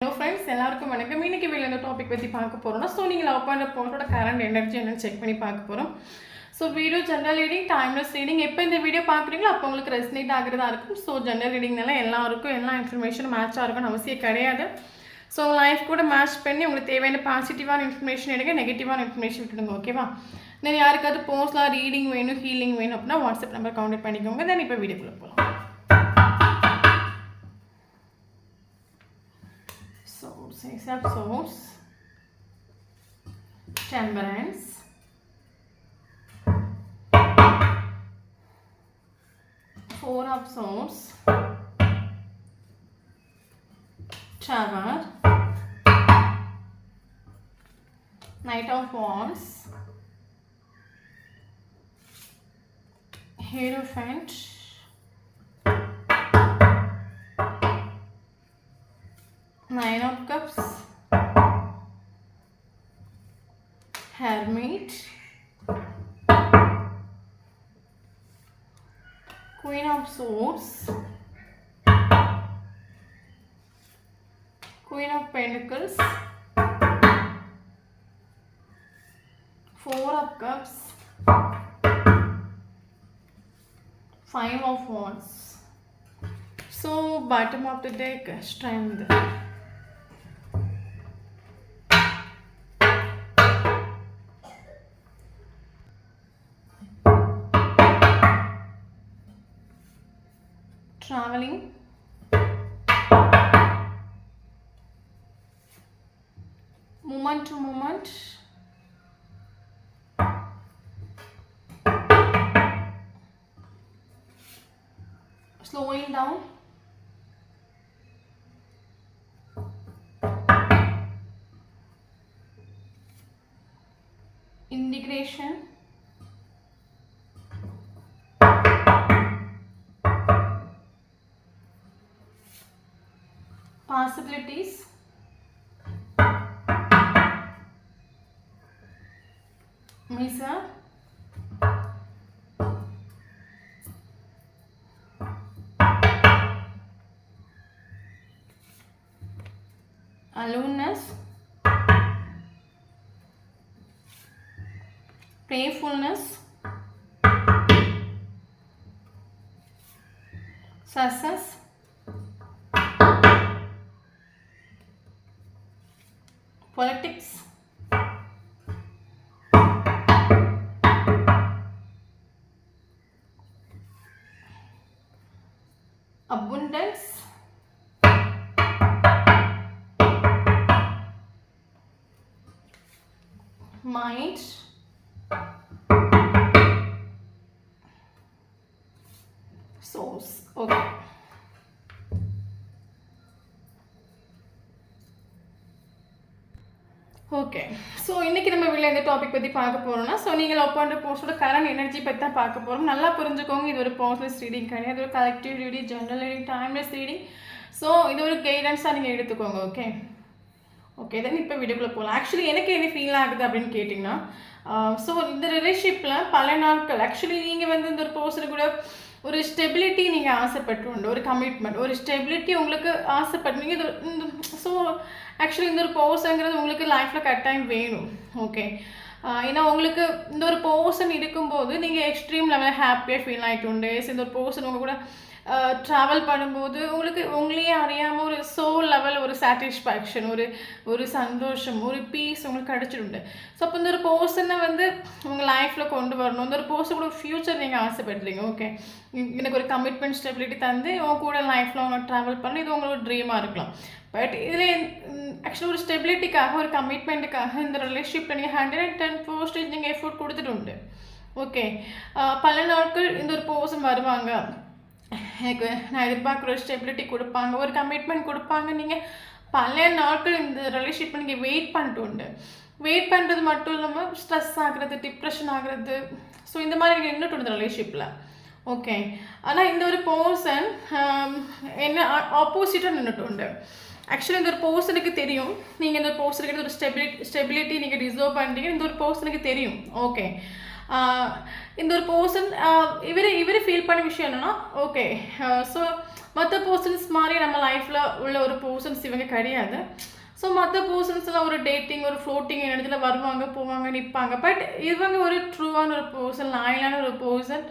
Hello friends, எல்லாருக்கும் வணக்கம். இன்னைக்கு வீடியோல இந்த டாபிக் பத்தி பார்க்க போறோம்னா சோ நீங்க லவ் பண்ற பொண்ணோட கரண்ட் எனர்ஜி என்னன்னு செக் பண்ணி பார்க்க போறோம். So video general reading, timeless reading எப்ப இந்த வீடியோ பார்க்கறீங்களோ அப்ப உங்களுக்கு ரெசனேட் ஆகுறதா இருக்கும். சோ ஜெனரல் ரீடிங்னால எல்லாருக்கும் எல்லா இன்ஃபர்மேஷன் மேட்ச் ஆகணும்னு அவசியம் கிடையாது. சோ லைஃப் கூட மேட்ச் பண்ணி உங்களுக்கு தேவையான பாசிட்டிவான இன்ஃபர்மேஷன் எடுங்க, நெகட்டிவான இன்ஃபர்மேஷன் விட்டுடுங்க. ஓகேவா? நான் யாருக்காவது பர்சனலா ரீடிங் வேணும், ஹீலிங் வேணும் அப்படினா வாட்ஸ்அப் நம்பர் கான்டாக்ட் பண்ணிக்கோங்க. தென் இப்போ வீடியோக்குள்ள போலாம். Six of Swords, Temperance, Four of Swords, Tower, Knight of Wands, Hierophant, Nine of Cups, Hermit, Queen of Swords, Queen of Pentacles, Four of Cups, Five of Wands. So bottom of the deck, Strength. Traveling, moment to moment, slowing down, integration, possibilities, Misa, aloneness, playfulness, success, politics, abundance, mind, source. Okay. Okay so இன்றைக்கி நம்ம வீட்டில் எந்த topic பற்றி பார்க்க போகிறோம்னா so நீங்கள் love பண்ணுற போஸ்டோட current energy பற்றி தான் பார்க்க போகிறோம். நல்லா புரிஞ்சுக்கோங்க, இது ஒரு பர்சனல் ரீடிங் கிடையாது, ஒரு collective reading, general reading, timeless reading. So இது ஒரு கைடன்ஸாக நீங்கள் எடுத்துக்கோங்க. ஓகே ஓகே தென் இப்போ வீடியோக்குள்ளே போகலாம். ஆக்சுவலி எனக்கு என்ன ஃபீல் ஆகுது அப்படின்னு கேட்டிங்கன்னா ஸோ இந்த ரிலேஷன்ஷிப்பில் பல நாட்கள் ஆக்சுவலி நீங்கள் வந்து இந்த ஒரு பர்சனை கூட ஒரு ஸ்டெபிலிட்டி நீங்கள் ஆசைப்பட்டுண்டு, ஒரு கமிட்மெண்ட், ஒரு ஸ்டெபிலிட்டி உங்களுக்கு ஆசைப்பட்டுங்க. இது ஸோ ஆக்சுவலி இந்த ஒரு பர்சன்ங்கிறது உங்களுக்கு லைஃப்பில் கட்டாயம் வேணும். ஓகே ஏன்னா உங்களுக்கு இந்த ஒரு பர்சன் இருக்கும்போது நீங்கள் எக்ஸ்ட்ரீம் லெவலில் ஹாப்பியாக ஃபீல் ஆகிட்டு உண்டு. இந்த ஒரு பர்சன் உங்கள் கூட ட்ராவல் பண்ணும்போது உங்களுக்கு உங்களையே அறியாமல் ஒரு சோல் லெவல் ஒரு சாட்டிஸ்ஃபேக்ஷன், ஒரு சந்தோஷம், ஒரு பீஸ் உங்களுக்கு கிடச்சிடுண்டு. ஸோ அப்போ இந்த ஒரு பர்சனை வந்து உங்கள் லைஃப்பில் கொண்டு வரணும். இந்த ஒரு பர்சனோட ஃப்யூச்சர் நீங்கள் ஆசைப்படுறீங்க. ஓகே எனக்கு ஒரு கமிட்மெண்ட் ஸ்டெபிலிட்டி தந்து உங்க கூட லைஃப்பில் அவங்க ட்ராவல் பண்ணி இது உங்களோட ட்ரீமாக இருக்கலாம். பட் இதில் ஆக்சுவலி ஒரு ஸ்டெபிலிட்டிக்காக, ஒரு கமிட்மெண்ட்டுக்காக இந்த ரிலேஷன்ஷிப்பில் நீங்கள் 110% நீங்கள் எஃபோர்ட் கொடுத்துட்டு உண்டு. ஓகே பல நாட்கள் இந்த ஒரு பர்சன் வருவாங்க, எனக்கு நான் எதிர்பார்க்குற ஒரு ஸ்டெபிலிட்டி கொடுப்பாங்க, ஒரு கமிட்மெண்ட் கொடுப்பாங்க. நீங்கள் பல நாட்கள் இந்த ரிலேஷன்ஷிப்பை நீங்கள் வெயிட் பண்ணிட்டு உண்டு. வெயிட் பண்ணுறது மட்டும் இல்லாமல் ஸ்ட்ரெஸ் ஆகிறது, டிப்ரெஷன் ஆகிறது, ஸோ இந்த மாதிரி நீங்கள் நின்றுட்டு உண்டு ரிலேஷன்ஷிப்பில். ஓகே ஆனால் இந்த ஒரு பர்சன் என்ன ஆப்போசிட்டாக நின்றுட்டு உண்டு. ஆக்சுவலி இந்த ஒரு பர்சனுக்கு தெரியும் நீங்கள் இந்த ஒரு பர்சனுக்கு ஒரு ஸ்டெபிலிட்டி நீங்கள் டிசர்வ் பண்ணுறீங்க. இந்த ஒரு பர்சனுக்கு தெரியும். ஓகே இந்த ஒரு பர்சன் இவர் ஃபீல் பண்ண விஷயம் என்னன்னா, ஓகே ஸோ மற்ற பர்சன்ஸ் மாதிரி நம்ம லைஃப்பில் உள்ள ஒரு பர்சன்ஸ் இவங்க கிடையாது. ஸோ மற்ற பர்சன்ஸ்லாம் ஒரு டேட்டிங் ஒரு ஃப்ளோட்டிங் இடத்துல வருவாங்க போவாங்க நிற்பாங்க. பட் இவங்க ஒரு ட்ரூவான ஒரு பர்சன், லாயலான ஒரு பர்சன்.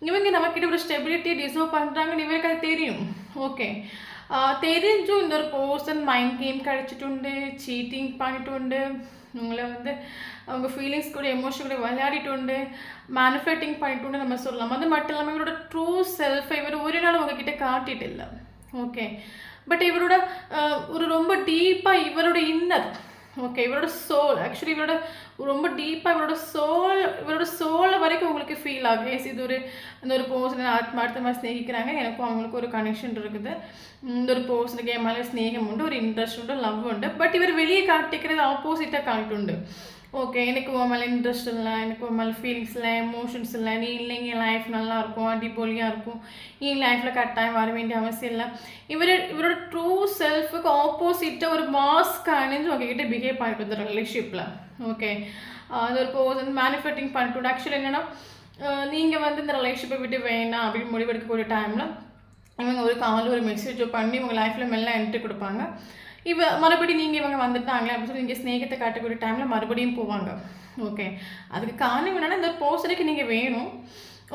இவங்க நம்மக்கிட்ட ஒரு ஸ்டெபிலிட்டி டிசர்வ் பண்ணுறாங்கன்னு இவருக்கு அது தெரியும். ஓகே, தெரிஞ்சும் இந்த ஒரு பர்சன் மைண்ட் கேம் கழிச்சிட்டு சீட்டிங் பண்ணிட்டு உங்களை வந்து அவங்க ஃபீலிங்ஸ் கூட எமோஷன் கூட விளையாடிட்டு மேனுஃபேக்சரிங் பண்ணிட்டு நம்ம சொல்லலாம். அது மட்டும் இல்லாமல் இவரோட ட்ரூ செல்ஃபை இவர் ஒரு நாள் உங்ககிட்ட காட்டிட்டு இல்லை. ஓகே, பட் இவரோட ஒரு ரொம்ப டீப்பாக இவரோட இன்னர், ஓகே, இவரோட சோல், ஆக்சுவலி இவரோட ரொம்ப டீப்பாக இவரோட சோலை வரைக்கும் உங்களுக்கு ஃபீல் ஆகும். எஸ், இது இந்த ஒரு பர்சனை ஆத்மார்த்தமாக ஸ்நேகிக்கிறாங்க, எனக்கும் அவங்களுக்கு ஒரு கனெக்ஷன் இருக்குது, இந்த ஒரு பர்சனுக்கு என் மேலே ஸ்நேகம் உண்டு, ஒரு இன்ட்ரெஸ்ட் உண்டு, லவ் உண்டு. பட் இவர் வெளியே காட்டிக்கிறது ஆப்போசிட்டாக காட்டுண்டு. ஓகே, எனக்கு உன் மேலே இன்ட்ரெஸ்ட் இல்லை, எனக்கு உன் மேலே ஃபீலிங்ஸ் இல்லை, எமோஷன்ஸ் இல்லை, நீ இல்லைங்க என் லைஃப் நல்லாயிருக்கும், அடிப்பொலியாக இருக்கும், நீ லைஃப்பில் கட்டாயம் வர வேண்டிய அவசியம் இல்லை. இவரோட ட்ரூ செல்ஃபுக்கு ஆப்போசிட்டாக ஒரு மாஸ்க் அணிஞ்சு உங்ககிட்ட பிஹேவ் பண்ணிட்டு வந்து ரிலேஷன்ஷிப்பில். ஓகே, அது ஒரு பர்சன் மேனுஃபேக்சரிங் பண்ணிட்டு ஆக்சுவலி என்னென்னா நீங்கள் வந்து இந்த ரிலேஷன்ஷிப்பை விட்டு வேணாம் அப்படின்னு முடிவெடுக்கக்கூடிய டைமில் இவங்க ஒரு கால் ஒரு மெசேஜோ பண்ணி உங்கள் லைஃப்பில் மெல்ல என்ட்ரி கொடுப்பாங்க. மறுபடியும் நீங்கள் இவங்க வந்துட்டாங்களே அப்படின்னு சொல்லி நீங்கள் ஸ்நேகத்தை காட்டக்கூடிய டைமில் மறுபடியும் போவாங்க. ஓகே, அதுக்கு காரணம் என்னென்னா இந்த பர்சனுக்கு நீங்கள் வேணும்.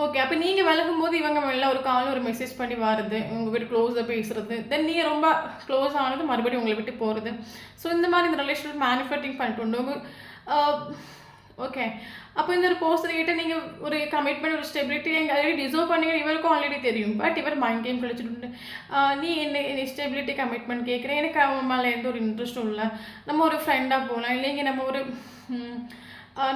ஓகே, அப்போ நீங்கள் விலகும் போது இவங்க மெல்ல ஒரு கால் ஒரு மெசேஜ் பண்ணி வருது, உங்கள் வீட்டு க்ளோஸாக பேசுகிறது, தென் நீங்கள் ரொம்ப க்ளோஸ் ஆனது மறுபடியும் உங்களை விட்டு போகிறது. ஸோ இந்த மாதிரி இந்த ரிலேஷன்ஷிப் மேனுஃபேக்சரிங் பண்ணிட்டு உண்டு. ஓகே, அப்போ இந்த ஒரு பர்சன்கிட்ட நீங்கள் ஒரு கமிட்மெண்ட் ஒரு ஸ்டெபிலிட்டி நீங்கள் ஆல்ரெடி டிசர்வ் பண்ணி இவருக்கும் ஆல்ரெடி தெரியும். பட் இவர் மைண்ட் கேம் கழிச்சுட்டு நீ என்ன ஸ்டெபிலிட்டி கமிட்மெண்ட் கேட்குறேன், எனக்கு அவன் மேலே எந்த ஒரு இன்ட்ரெஸ்ட்டும் இல்லை, நம்ம ஒரு ஃப்ரெண்டாக போகலாம், இல்லைங்க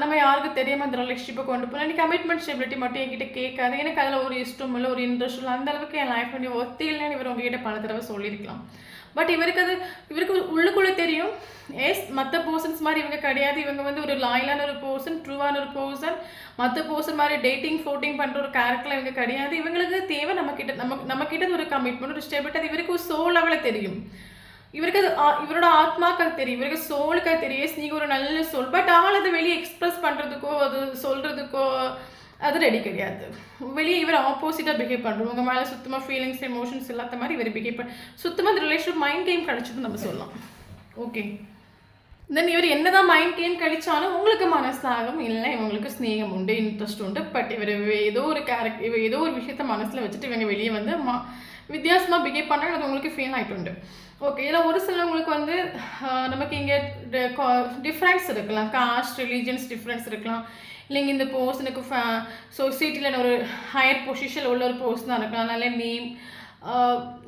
நம்ம யாருக்கும் தெரியாமல் அந்த ரிலேஷன்ஷிப்பை கொண்டு போகலாம், நீ கமிட்மெண்ட் ஸ்டெபிலிட்டி மட்டும் என்கிட்ட கேட்காது, எனக்கு அதில் ஒரு இஷ்டம் இல்லை, ஒரு இன்ட்ரெஸ்ட் இல்லை, அந்தளவுக்கு என் லைஃப் பண்ணி ஒத்தி இல்லைன்னு இவர் உங்ககிட்ட பல தடவை சொல்லியிருக்கலாம். பட் இவருக்கு உள்ளுக்குள்ளே தெரியும், எஸ் மற்ற பர்சன்ஸ் மாதிரி இவங்க கிடையாது, இவங்க வந்து ஒரு லாயலான ஒரு பர்சன், ட்ரூவான ஒரு பர்சன், மற்ற பர்சன் மாதிரி டேட்டிங் ஃபோட்டிங் பண்ணுற ஒரு கேரக்டரில் இவங்க கிடையாது. இவங்களுக்கு தேவை நம்மக்கிட்ட ஒரு கமிட்மெண்ட் ஒரு ஸ்டெபிலிட்டி. அது இவருக்கு ஒரு சோல் லெவலில் தெரியும், இவருக்கு அது இவரோட ஆத்மாக்கு அது தெரியும், இவருக்கு சோலுக்கு அது தெரியும். நீங்கள் ஒரு நல்ல சோல், பட் ஆள் அதை வெளியே எக்ஸ்பிரஸ் பண்ணுறதுக்கோ அது சொல்கிறதுக்கோ அது ரெடி கிடையாது. வெளியே இவர் ஆப்போசிட்டாக பிஹேவ் பண்ணுறோம், உங்கள் மேலே சுத்தமாக ஃபீலிங்ஸ் எமோஷன்ஸ் இல்லாத மாதிரி இவர் பிஹேவ் பண்ண சுத்தமாக இந்த ரிலேஷன் மைண்ட் கேம் கழிச்சுட்டு நம்ம சொல்லலாம். ஓகே, தென் இவர் என்னதான் மைண்ட் கேம் கழிச்சாலும் உங்களுக்கு மனசாகும் இல்லை, இவங்களுக்கு ஸ்நேகம் உண்டு, இன்ட்ரெஸ்ட் உண்டு. பட் இவர் ஏதோ ஒரு விஷயத்த மனசில் வச்சுட்டு இவங்க வெளியே வந்து வித்தியாசமாக பிஹேவ் பண்ணுறாங்க, அது உங்களுக்கு ஃபீல் ஆகிட்டு உண்டு. ஓகே, இதில் ஒரு சிலவங்களுக்கு வந்து நமக்கு இங்கே டிஃப்ரென்ஸ் இருக்கலாம், காஸ்ட் ரிலீஜியன்ஸ் டிஃப்ரென்ஸ் இருக்கலாம், இல்லைங்க இந்த பர்சனுக்கு சொசைட்டியில் ஒரு ஹையர் பொசிஷனில் உள்ள ஒரு பர்சனாக இருக்கலாம், நல்ல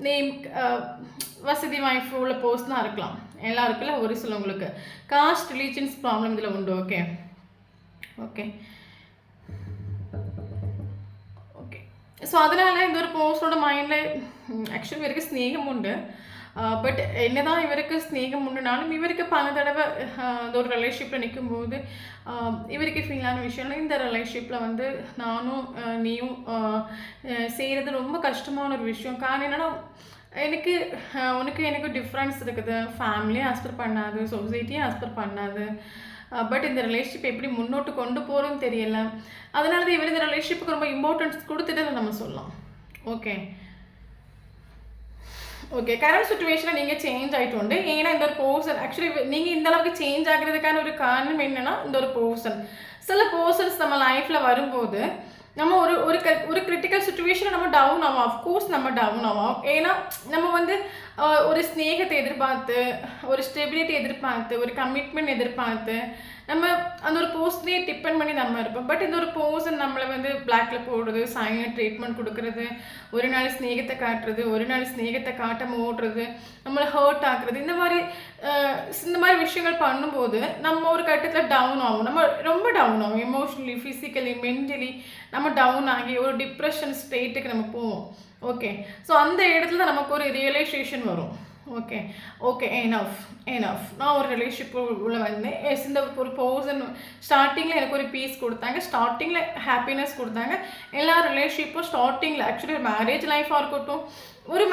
நேம் வசதி வாய்ப்பு உள்ள பர்சனாக இருக்கலாம், எல்லாம் இருக்குல்ல. ஒரு சிலவங்களுக்கு காஸ்ட் ரிலீஜியன்ஸ் ப்ராப்ளம் இதில் உண்டு. ஓகே ஓகே ஓகே ஸோ அதனால் இந்த ஒரு பர்சனோட மைண்டில் ஆக்சுவலி இவருக்கு ஸ்நேகம் உண்டு. பட் என்னதான் இவருக்கு ஸ்நேகம் உண்டுனாலும் இவருக்கு பல தடவை இந்த ஒரு ரிலேஷன்ஷிப்பில் நிற்கும்போது இவருக்கு ஃபீலான விஷயம்னா இந்த ரிலேஷன்ஷிப்பில் வந்து நானும் நீயும் செய்கிறது ரொம்ப கஷ்டமான ஒரு விஷயம். காரணம் என்னென்னா எனக்கு டிஃப்ரென்ஸ் இருக்குது, ஃபேமிலியும் ஆஸ்பர் பண்ணாது, சொசைட்டியும் ஆஸ்பர் பண்ணாது. பட் இந்த ரிலேஷன்ஷிப் எப்படி முன்னோட்டு கொண்டு போகிறோன்னு தெரியல. அதனால தான் இவர் இந்த ரிலேஷன்ஷிப்புக்கு ரொம்ப இம்பார்ட்டன்ஸ் கொடுத்துட்டு நம்ம சொல்லலாம். ஓகே ஓகே கரண்ட் சுச்சுவேஷனில் நீங்கள் சேஞ்ச் ஆகிட்டு உண்டு. ஏன்னா இந்த ஒரு பர்சன் ஆக்சுவலி நீங்கள் இந்த அளவுக்கு சேஞ்ச் ஆகிறதுக்கான ஒரு காரணம் என்னென்னா இந்த ஒரு பர்சன். சில பர்சன்ஸ் நம்ம லைஃப்பில் வரும்போது நம்ம ஒரு கிரிட்டிக்கல் சுச்சுவேஷனில் நம்ம டவுன் ஆகும். அஃப்கோர்ஸ் நம்ம டவுன் ஆகும். ஏன்னா நம்ம வந்து ஒரு ஸ்நேகத்தை எதிர்பார்த்து, ஒரு ஸ்டெபிலிட்டி எதிர்பார்த்து, ஒரு கமிட்மெண்ட் எதிர்பார்த்து நம்ம அந்த ஒரு போஸ்ட்லேயே டிபெண்ட் பண்ணி நம்ம இருப்போம். பட் இந்த ஒரு பர்சன் நம்மளை வந்து பிளாக்ல போடுறது, சைலண்ட் ட்ரீட்மெண்ட் கொடுக்கறது, ஒரு நாள் ஸ்நேகத்தை காட்டுறது, ஒரு நாள் ஸ்நேகத்தை காட்டாமல் ஓடுறது, நம்மளை ஹர்ட் ஆக்குறது, இந்த மாதிரி விஷயங்கள் பண்ணும்போது நம்ம ஒரு கட்டத்தில் டவுன் ஆகும். நம்ம ரொம்ப டவுன் ஆகும், எமோஷ்னலி, ஃபிசிக்கலி, மென்டலி நம்ம டவுன் ஆகி ஒரு டிப்ரெஷன் ஸ்டேட்டுக்கு நம்ம போவோம். ஓகே ஸோ அந்த இடத்துல தான் நமக்கு ஒரு ரியலைசேஷன் வரும். ஓகே ஓகே எனஃப் நான் ஒரு ரிலேஷன்ஷிப் உள்ள வந்தேன். எஸ் இந்த ஒரு பர்சன் ஸ்டார்டிங்கில் எனக்கு ஒரு பீஸ் கொடுத்தாங்க, ஸ்டார்டிங்கில் ஹாப்பினஸ் கொடுத்தாங்க. எல்லா ரிலேஷன்ஷிப்பும் ஸ்டார்டிங்கில் ஆக்சுவலி மேரேஜ் லைஃபாக இருக்கட்டும், ஒரு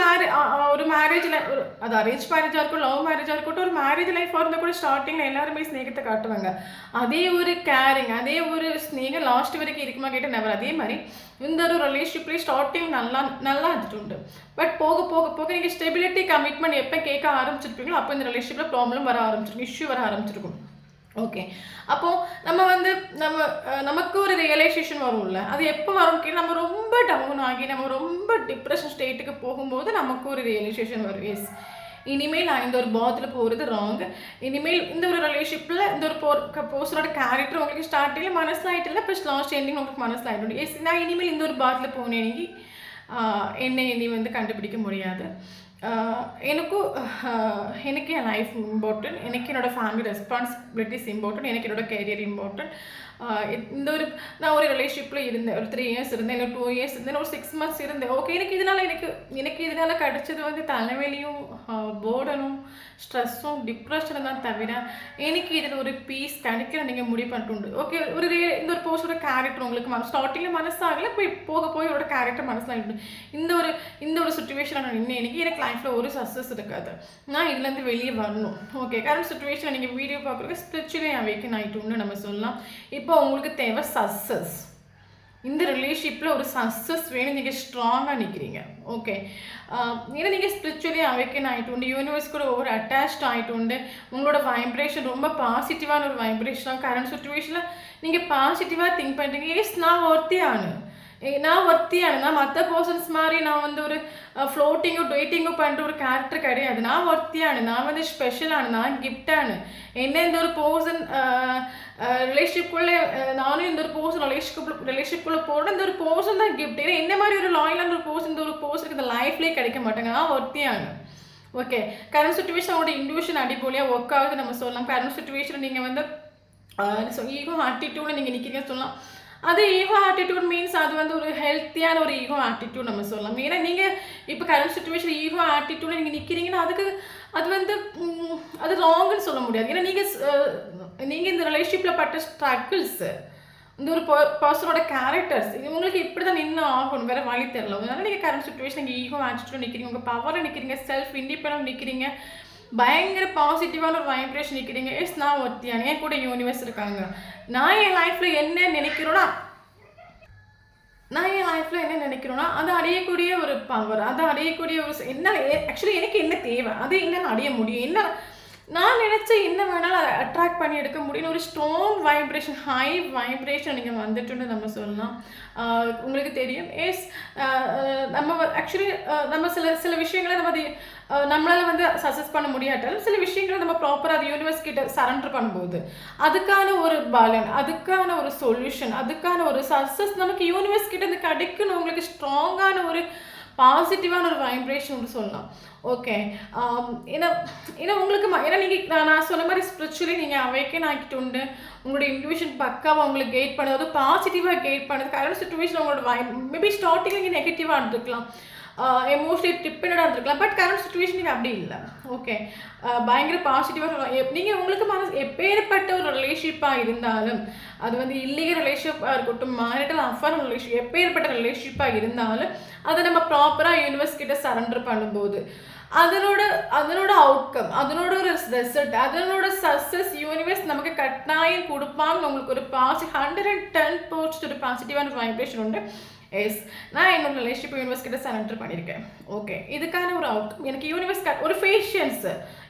மேரேஜில் அது அரேஞ்ச் மேரேஜாக இருக்கும், லவ் மேரேஜாக இருக்கட்டும், ஒரு மேரேஜ் லைஃபாக இருந்தால் கூட ஸ்டார்டிங்கில் எல்லாருமே ஸ்நேகத்தை காட்டுவாங்க. அதே ஒரு கேரிங், அதே ஒரு ஸ்நேகம் லாஸ்ட் வரைக்கும் இருக்குமா கேட்டால் நெவர். அதே மாதிரி இந்த ஒரு ரிலேஷன்ஷிப்லேயே ஸ்டார்டிங் நல்லா இருந்துட்டு உண்டு. பட் போக போக போக நீங்கள் ஸ்டெபிலிட்டி கமிட்மெண்ட் எப்போ கேட்க ஆரம்பிச்சிருப்பீங்களோ அப்போ இந்த ரிலேஷன்ஷிப்பில் ப்ராப்ளம் வர ஆரம்பிச்சிருக்கும், இஷ்யூ வர ஆரம்பிச்சிருக்கும். ஓகே, அப்போது நமக்கு ஒரு ரியலைசேஷன் வரும்ல, அது எப்போ வரும் கேட்டு நம்ம ரொம்ப டவுன் ஆகி நம்ம ரொம்ப டிப்ரெஷன் ஸ்டேட்டுக்கு போகும்போது நமக்கு ஒரு ரியலைசேஷன் வரும். எஸ், இனிமேல் நான் இந்த ஒரு பாத்தில் போகிறது ராங். இனிமேல் இந்த ஒரு ரிலேஷன்ஷிப்பில் இந்த ஒரு பர்சனோட கேரக்டர் உங்களுக்கு ஸ்டார்டிங்கில் மனசில் ஆகிட்டு இப்போ லாஸ்ட் எண்டிங் உங்களுக்கு மனசில் ஆகிடும். எஸ், நான் இனிமேல் இந்த ஒரு பாத்தில் போனேன், என்னை இனி கண்டுபிடிக்க முடியாது. எனக்கு என் லைஃப் இம்பார்ட்டன்ட், எனக்கு என்னோடய ஃபேமிலி ரெஸ்பான்சிபிலிட்டிஸ் இம்பார்ட்டன்ட், எனக்கு என்னோடய கேரியர் இம்பார்ட்டன்ட். நான் ஒரு ரிலேஷன்ஷிப்பில் இருந்தேன், ஒரு 3 இயர்ஸ் இருந்தேன், இல்லை 2 இயர்ஸ் இருந்தேன், ஒரு 6 months இருந்தேன். ஓகே, எனக்கு இதனால் கிடைச்சது தலைவலியும் போர்டனும் ஸ்ட்ரெஸ்ஸும் டிப்ரெஷனும் தான் தவிர எனக்கு இதில் ஒரு பீஸ் கிடைக்கிற நீங்கள் முடிவு பண்ணிட்டு. ஓகே, இந்த ஒரு போஸ்டோட கேரக்டர் உங்களுக்கு ஸ்டார்டிங்கில் மனசாகல, போக ஒரு கேரக்டர் மனசில் இந்த ஒரு சுச்சுவேஷனில் நான் எனக்கு லைஃப்பில் ஒரு சக்ஸஸ் இருக்காது. நான் இதுலேருந்து வெளியே வரணும். ஓகே, கரண்ட் சுச்சுவேஷனில் நீங்கள் வீடியோ பார்க்குறதுக்கு ஸ்பிரிச்சுவலி அவேக்கன் ஆகிட்டோன்னு நம்ம சொல்லலாம். இப்போ உங்களுக்கு தேவை சக்ஸஸ். இந்த ரிலேஷன்ஷிப்பில் ஒரு சக்ஸஸ் வேணும், நீங்கள் ஸ்ட்ராங்காக நிற்கிறீங்க. ஓகே, ஏன்னா நீங்கள் ஸ்பிரிச்சுவலி அவேக்கன் ஆகிட்டு உண்டு, யூனிவர்ஸ் கூட ஒவ்வொரு அட்டாச்ட் ஆகிட்டு உண்டு. உங்களோட வைப்ரேஷன் ரொம்ப பாசிட்டிவான ஒரு வைப்ரேஷனாக கரண்ட் சுச்சுவேஷனில் நீங்கள் பாசிட்டிவாக திங்க் பண்ணுறீங்க. எஸ், நான் ஒர்த்தியானு நான் மற்ற பர்சன்ஸ் மாதிரி நான் ஒரு ஃப்ளோட்டிங்கோ டேட்டிங்கோ பண்ணுற ஒரு கேரக்டர் கிடையாது. நான் ஒர்த்தியானு, நான் ஸ்பெஷலானு, நான் கிஃப்டானு. என்ன இந்த ஒரு பர்சன் ரிலேஷன்ஷிப்புக்குள்ளே நானும் இந்த ஒரு பர்சன் ரிலேஷன்ஷிப்புக்குள்ளே போட இந்த ஒரு பர்சன் தான் கிஃப்ட். ஏன்னா என்ன மாதிரி ஒரு லாயலான ஒரு பர்சன் இந்த ஒரு பர்சனுக்கு இந்த லைஃப்லேயே கிடைக்க மாட்டாங்க. நான் ஒர்த்தியானு. ஓகே, கரண்ட் சுச்சுவேஷன் அவங்களோட இண்டிவிஜுவல் அடிப்பொலியாக ஒர்க் ஆகுது நம்ம சொல்லலாம். கரண்ட் சுச்சுவேஷன் நீங்கள் ஈகோ ஆட்டிடியூடில் நீங்கள் நிற்கிறீங்கன்னு சொல்லலாம். அது ஈகோ ஆட்டிடியூட் மீன்ஸ் அது ஒரு ஹெல்த்தியான ஒரு ஈகோ ஆட்டிடியூட் நம்ம சொல்லலாம். ஏன்னா நீங்கள் இப்போ கரண்ட் சுச்சுவேஷன் ஈகோ ஆட்டிடியூடில் நீங்கள் நிற்கிறீங்கன்னா அது ராங்குன்னு சொல்ல முடியாது. ஏன்னா நீங்கள் இந்த ரிலேஷன்ஷிப்பில் பட்ட ஸ்ட்ரகிள்ஸ், இந்த ஒரு பர்சனோட கேரக்டர்ஸ் உங்களுக்கு இப்படி தான் நின்று ஆகணும், வேறு வழி தெரியல. அதனால நீங்கள் கரண்ட் சுச்சுவேஷன் நீங்கள் ஈகோ ஆட்டிடியூட் நிற்கிறீங்க, உங்கள் பவரில் நிற்கிறீங்க, செல்ஃப் இண்டிபெண்டன்ட் நிற்கிறீங்க, பயங்கர பாசிட்டிவான ஒரு வைப்ரேஷன் நிற்கிறீங்க. எஸ், நான் ஒருத்தியான என் கூட யூனிவர்ஸ் இருக்காங்க. நான் என் லைஃப்பில் என்ன நினைக்கிறோன்னா அதை அடையக்கூடிய ஒரு பவர், அதை அடையக்கூடிய ஒரு என்ன ஆக்சுவலி எனக்கு என்ன தேவை, அது என்னென்னு அடைய முடியும், என்ன நான் நினச்ச என்ன வேணாலும் அதை அட்ராக்ட் பண்ணி எடுக்க முடியும். ஒரு ஸ்ட்ராங் வைப்ரேஷன், ஹை வைப்ரேஷன் நீங்கள் வந்துட்டுன்னு நம்ம சொல்லலாம். உங்களுக்கு தெரியும். எஸ், நம்ம ஆக்சுவலி நம்ம சில விஷயங்களை நம்மளால் சக்ஸஸ் பண்ண முடியாட்டாலும் சில விஷயங்களை நம்ம ப்ராப்பராக அது யூனிவர்ஸ் கிட்ட சரண்டர் பண்ணும்போது அதுக்கான ஒரு பலன், அதுக்கான ஒரு சொல்யூஷன், அதுக்கான ஒரு சக்ஸஸ் நமக்கு யூனிவர்ஸ் கிட்ட இருந்து கிடைக்கணும். உங்களுக்கு ஸ்ட்ராங்கான ஒரு பாசிட்டிவான ஒரு வைப்ரேஷன் சொல்லலாம். ஓகே, ஏன்னா உங்களுக்கு ஏன்னா நீங்கள் நான் சொன்ன மாதிரி ஸ்பிரிச்சுவலி நீங்கள் அவேக்கன் ஆகிட்டு உண்டு. உங்களோட இன்ட்யூஷன் பக்காவாக உங்களுக்கு கைட் பண்ணுது, அது பாசிட்டிவாக கைட் பண்ணுது. கரண்ட் சுச்சுவேஷன் உங்களோட மேபி ஸ்டார்டிங்கில் நீங்கள் நெகட்டிவாக இருந்துருக்கலாம், எமோஷனலி டிப்பெண்டாக இருந்திருக்கலாம். பட் கரண்ட் சுச்சுவேஷன் நீங்கள் அப்படி இல்லை. ஓகே, பயங்கர பாசிட்டிவாக நீங்கள் உங்களுக்கு எப்பேற்பட்ட ஒரு ரிலேஷன்ஷிப்பாக இருந்தாலும், அது இல்லீகல் ரிலேஷன்ஷிப்பாக இருக்கட்டும், மேரிட்டல் அஃபேர் ரிலேஷன், எப்பேற்பட்ட ரிலேஷன்ஷிப்பாக இருந்தாலும் அதை நம்ம ப்ராப்பராக யூனிவர்ஸ் கிட்ட சரண்டர் பண்ணும்போது அதனோட அவுட்கம், அதனோட ஒரு ரிசல்ட், அதனோட சக்ஸஸ் யூனிவர்ஸ் நமக்கு கட்டாயம் கொடுப்பாங்க. உங்களுக்கு ஒரு 110% ஒரு பாசிட்டிவான வைப்ரேஷன் உண்டு. எஸ், நான் என்னோட ரிலேஷன்ஷிப் யூனிவர்ஸ் கிட்ட சரண்டர் பண்ணியிருக்கேன். ஓகே, இதுக்கான ஒரு அவுட்கம் எனக்கு யூனிவர்ஸ் ஒரு பேஷன்ஸ்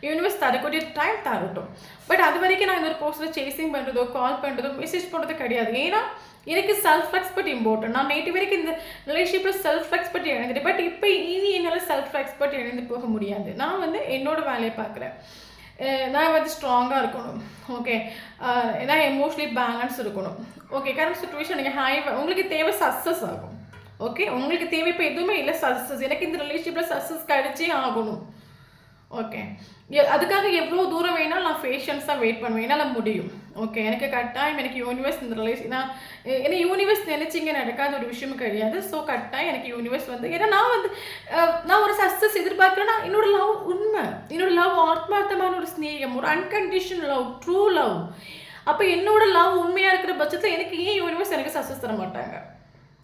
யூனிவர்ஸ் தரக்கூடிய டைம் தரட்டும். பட் அது வரைக்கும் நான் இந்த ஒரு போஸ்ட்டில் சேசிங் பண்ணுறதோ, கால் பண்ணுறதோ, மெசேஜ் பண்ணுறதோ கிடையாது. ஏன்னா எனக்கு செல்ஃப் ரெஸ்பெக்ட் இம்பார்ட்டன்ட். நான் நேற்று வரைக்கும் இந்த ரிலேஷன்ஷிப்பில் செல்ஃப் ரெஸ்பெக்ட் இழந்துட்டேன். பட் இப்போ இனி என்னால் செல்ஃப் ரெஸ்பெக்ட் இழந்து போக முடியாது. நான் என்னோட வேலையை பார்க்குறேன். நான் ஸ்ட்ராங்காக இருக்கணும். ஓகே, ஏன்னா எமோஷனலி பேலன்ஸ் இருக்கணும். ஓகே, கரண்ட் சுச்சுவேஷன் நீங்கள் உங்களுக்கு தேவை சக்ஸஸ் ஆகும். ஓகே, உங்களுக்கு தேவை இப்போ எதுவுமே இல்லை, சக்ஸஸ். எனக்கு இந்த ரிலேஷன்ஷிப்பில் சக்ஸஸ் கிடைச்சே ஆகணும். ஓகே, அதுக்காக எவ்வளோ தூரம் வேணாலும் நான் பேஷன்ஸாக வெயிட் பண்ணுவேன், என்னால் முடியும். ஓகே, எனக்கு கட்டாயம் எனக்கு யூனிவர்ஸ் இந்த ரிலேஷன் ஏன்னா யூனிவர்ஸ் நினைச்சிங்க நடக்காத ஒரு விஷயமும் கிடையாது. ஸோ கட்டாயம் எனக்கு யூனிவர்ஸ் ஏன்னா நான் ஒரு சக்ஸஸ் எதிர்பார்க்குறேன்னா என்னோட லவ் உண்மை, என்னோட லவ் ஆத்மார்த்தமான ஒரு ஸ்நேகம், ஒரு அன்கண்டிஷன் லவ், ட்ரூ லவ். அப்போ என்னோட லவ் உண்மையாக இருக்கிற பட்சத்தில் எனக்கு ஏன் யூனிவர்ஸ் எனக்கு சக்ஸஸ் தர மாட்டாங்க?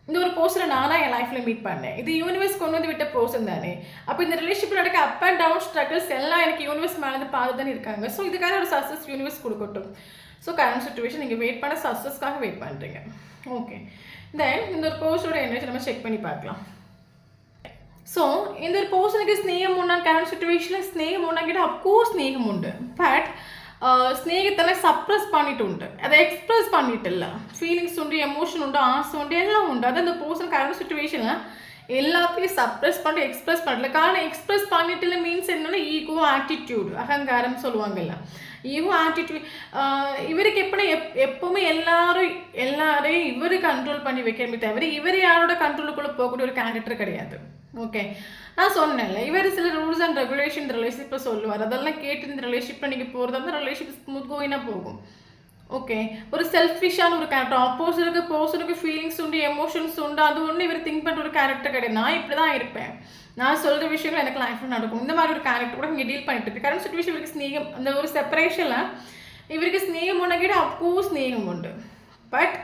இந்த ஒரு பர்சனை நானாக என் லைஃப்பில் மீட் பண்ணேன். இது யூனிவர்ஸ் கொண்டு வந்து விட்ட பர்சன் தானே. அப்போ இந்த ரிலேஷன்ஷிப்பில் நடக்க அப் அண்ட் டவுன் ஸ்ட்ரகிள்ஸ் எல்லாம் எனக்கு யூனிவர்ஸ் மேலே பார்த்து தானே இருக்காங்க. ஸோ இதுக்கான ஒரு சக்ஸஸ் யூனிவர்ஸ் கொடுக்கட்டும். ஸோ கரண்ட் சுச்சுவேஷன் நீங்கள் வெயிட் பண்ண சக்ஸஸ்க்காக வெயிட் பண்ணுறீங்க. ஓகே, தென் இந்த ஒரு பர்சனோட எனர்ஜி நம்ம செக் பண்ணி பார்க்கலாம். సో ఇందరు పర్సన్కి స్నేహం ఉన్న కరెంట్ సిచ్యువేషన్లో స్నేహం ఉన్నాங்கிட்ட அப்கோர்ஸ் ஸ்நேகம் உண்டு. பட் ஸ்நேகத்தை சப்ரஸ் பண்ணிட்டு உண்டு, அதை எக்ஸ்பிரஸ் பண்ணிட்டு இல்லை. ஃபீலிங்ஸ் உண்டு, எமோஷன் உண்டு, ஆசை உண்டு, எல்லாம் உண்டு. அது அந்த பர்சன் கரண்ட் சுச்சுவேஷனில் எல்லாத்தையும் சப்ரஸ் பண்ணிட்டு எக்ஸ்பிரஸ் பண்ணல. காரணம் எக்ஸ்பிரஸ் பண்ணிட்டு மீன்ஸ் என்னன்னா ஈகோ, ஆட்டிடியூட், அகங்காரம் சொல்லுவாங்கல்ல. Ego, attitude. இவருக்கு எப்பவுமே எல்லாரையும் இவர் கண்ட்ரோல் பண்ணி வைக்கிறமே தவிர இவர் யாரோட கண்ட்ரோலுக்குள்ளே போகக்கூடிய ஒரு கேரக்டர் கிடையாது. ஓகே, நான் சொன்னேன்ல, இவர் சில ரூல்ஸ் அண்ட் ரெகுலேஷன் இந்த ரிலேஷன்ஷிப்பை சொல்லுவார். அதெல்லாம் கேட்டு இந்த ரிலேஷன்ஷிப்பில் நீங்கள் போகிறது அந்த ரிலேஷன்ஷிப் ஸ்மூத் கோயினாக போகும். ஓகே, ஒரு செல்ஃபிஷான ஒரு கேரக்டர். ஆப்போசிட்டுக்கு பர்சனுக்கு ஃபீலிங்ஸ் உண்டு, எமோஷன்ஸ் உண்டு. அது ஒன்று இவர் திங்க் பண்ணுற ஒரு கேரக்டர் கிடையாது. நான் இப்படி தான் இருப்பேன், நான் சொல்கிற விஷயங்கள் எனக்கு லைஃப்பில் நடக்கும். இந்த மாதிரி ஒரு கேரக்டர் கூட இங்கே டீல் பண்ணிட்டு இருக்கு. கரண்ட் சுச்சுவேஷன் இவருக்கு ஸ்நேகம், அந்த ஒரு செப்பரேஷனில் இவருக்கு ஸ்நேகம் உண்டாக்கிட்டு அப்கோர்ஸ் ஸ்நேகம் உண்டு. பட்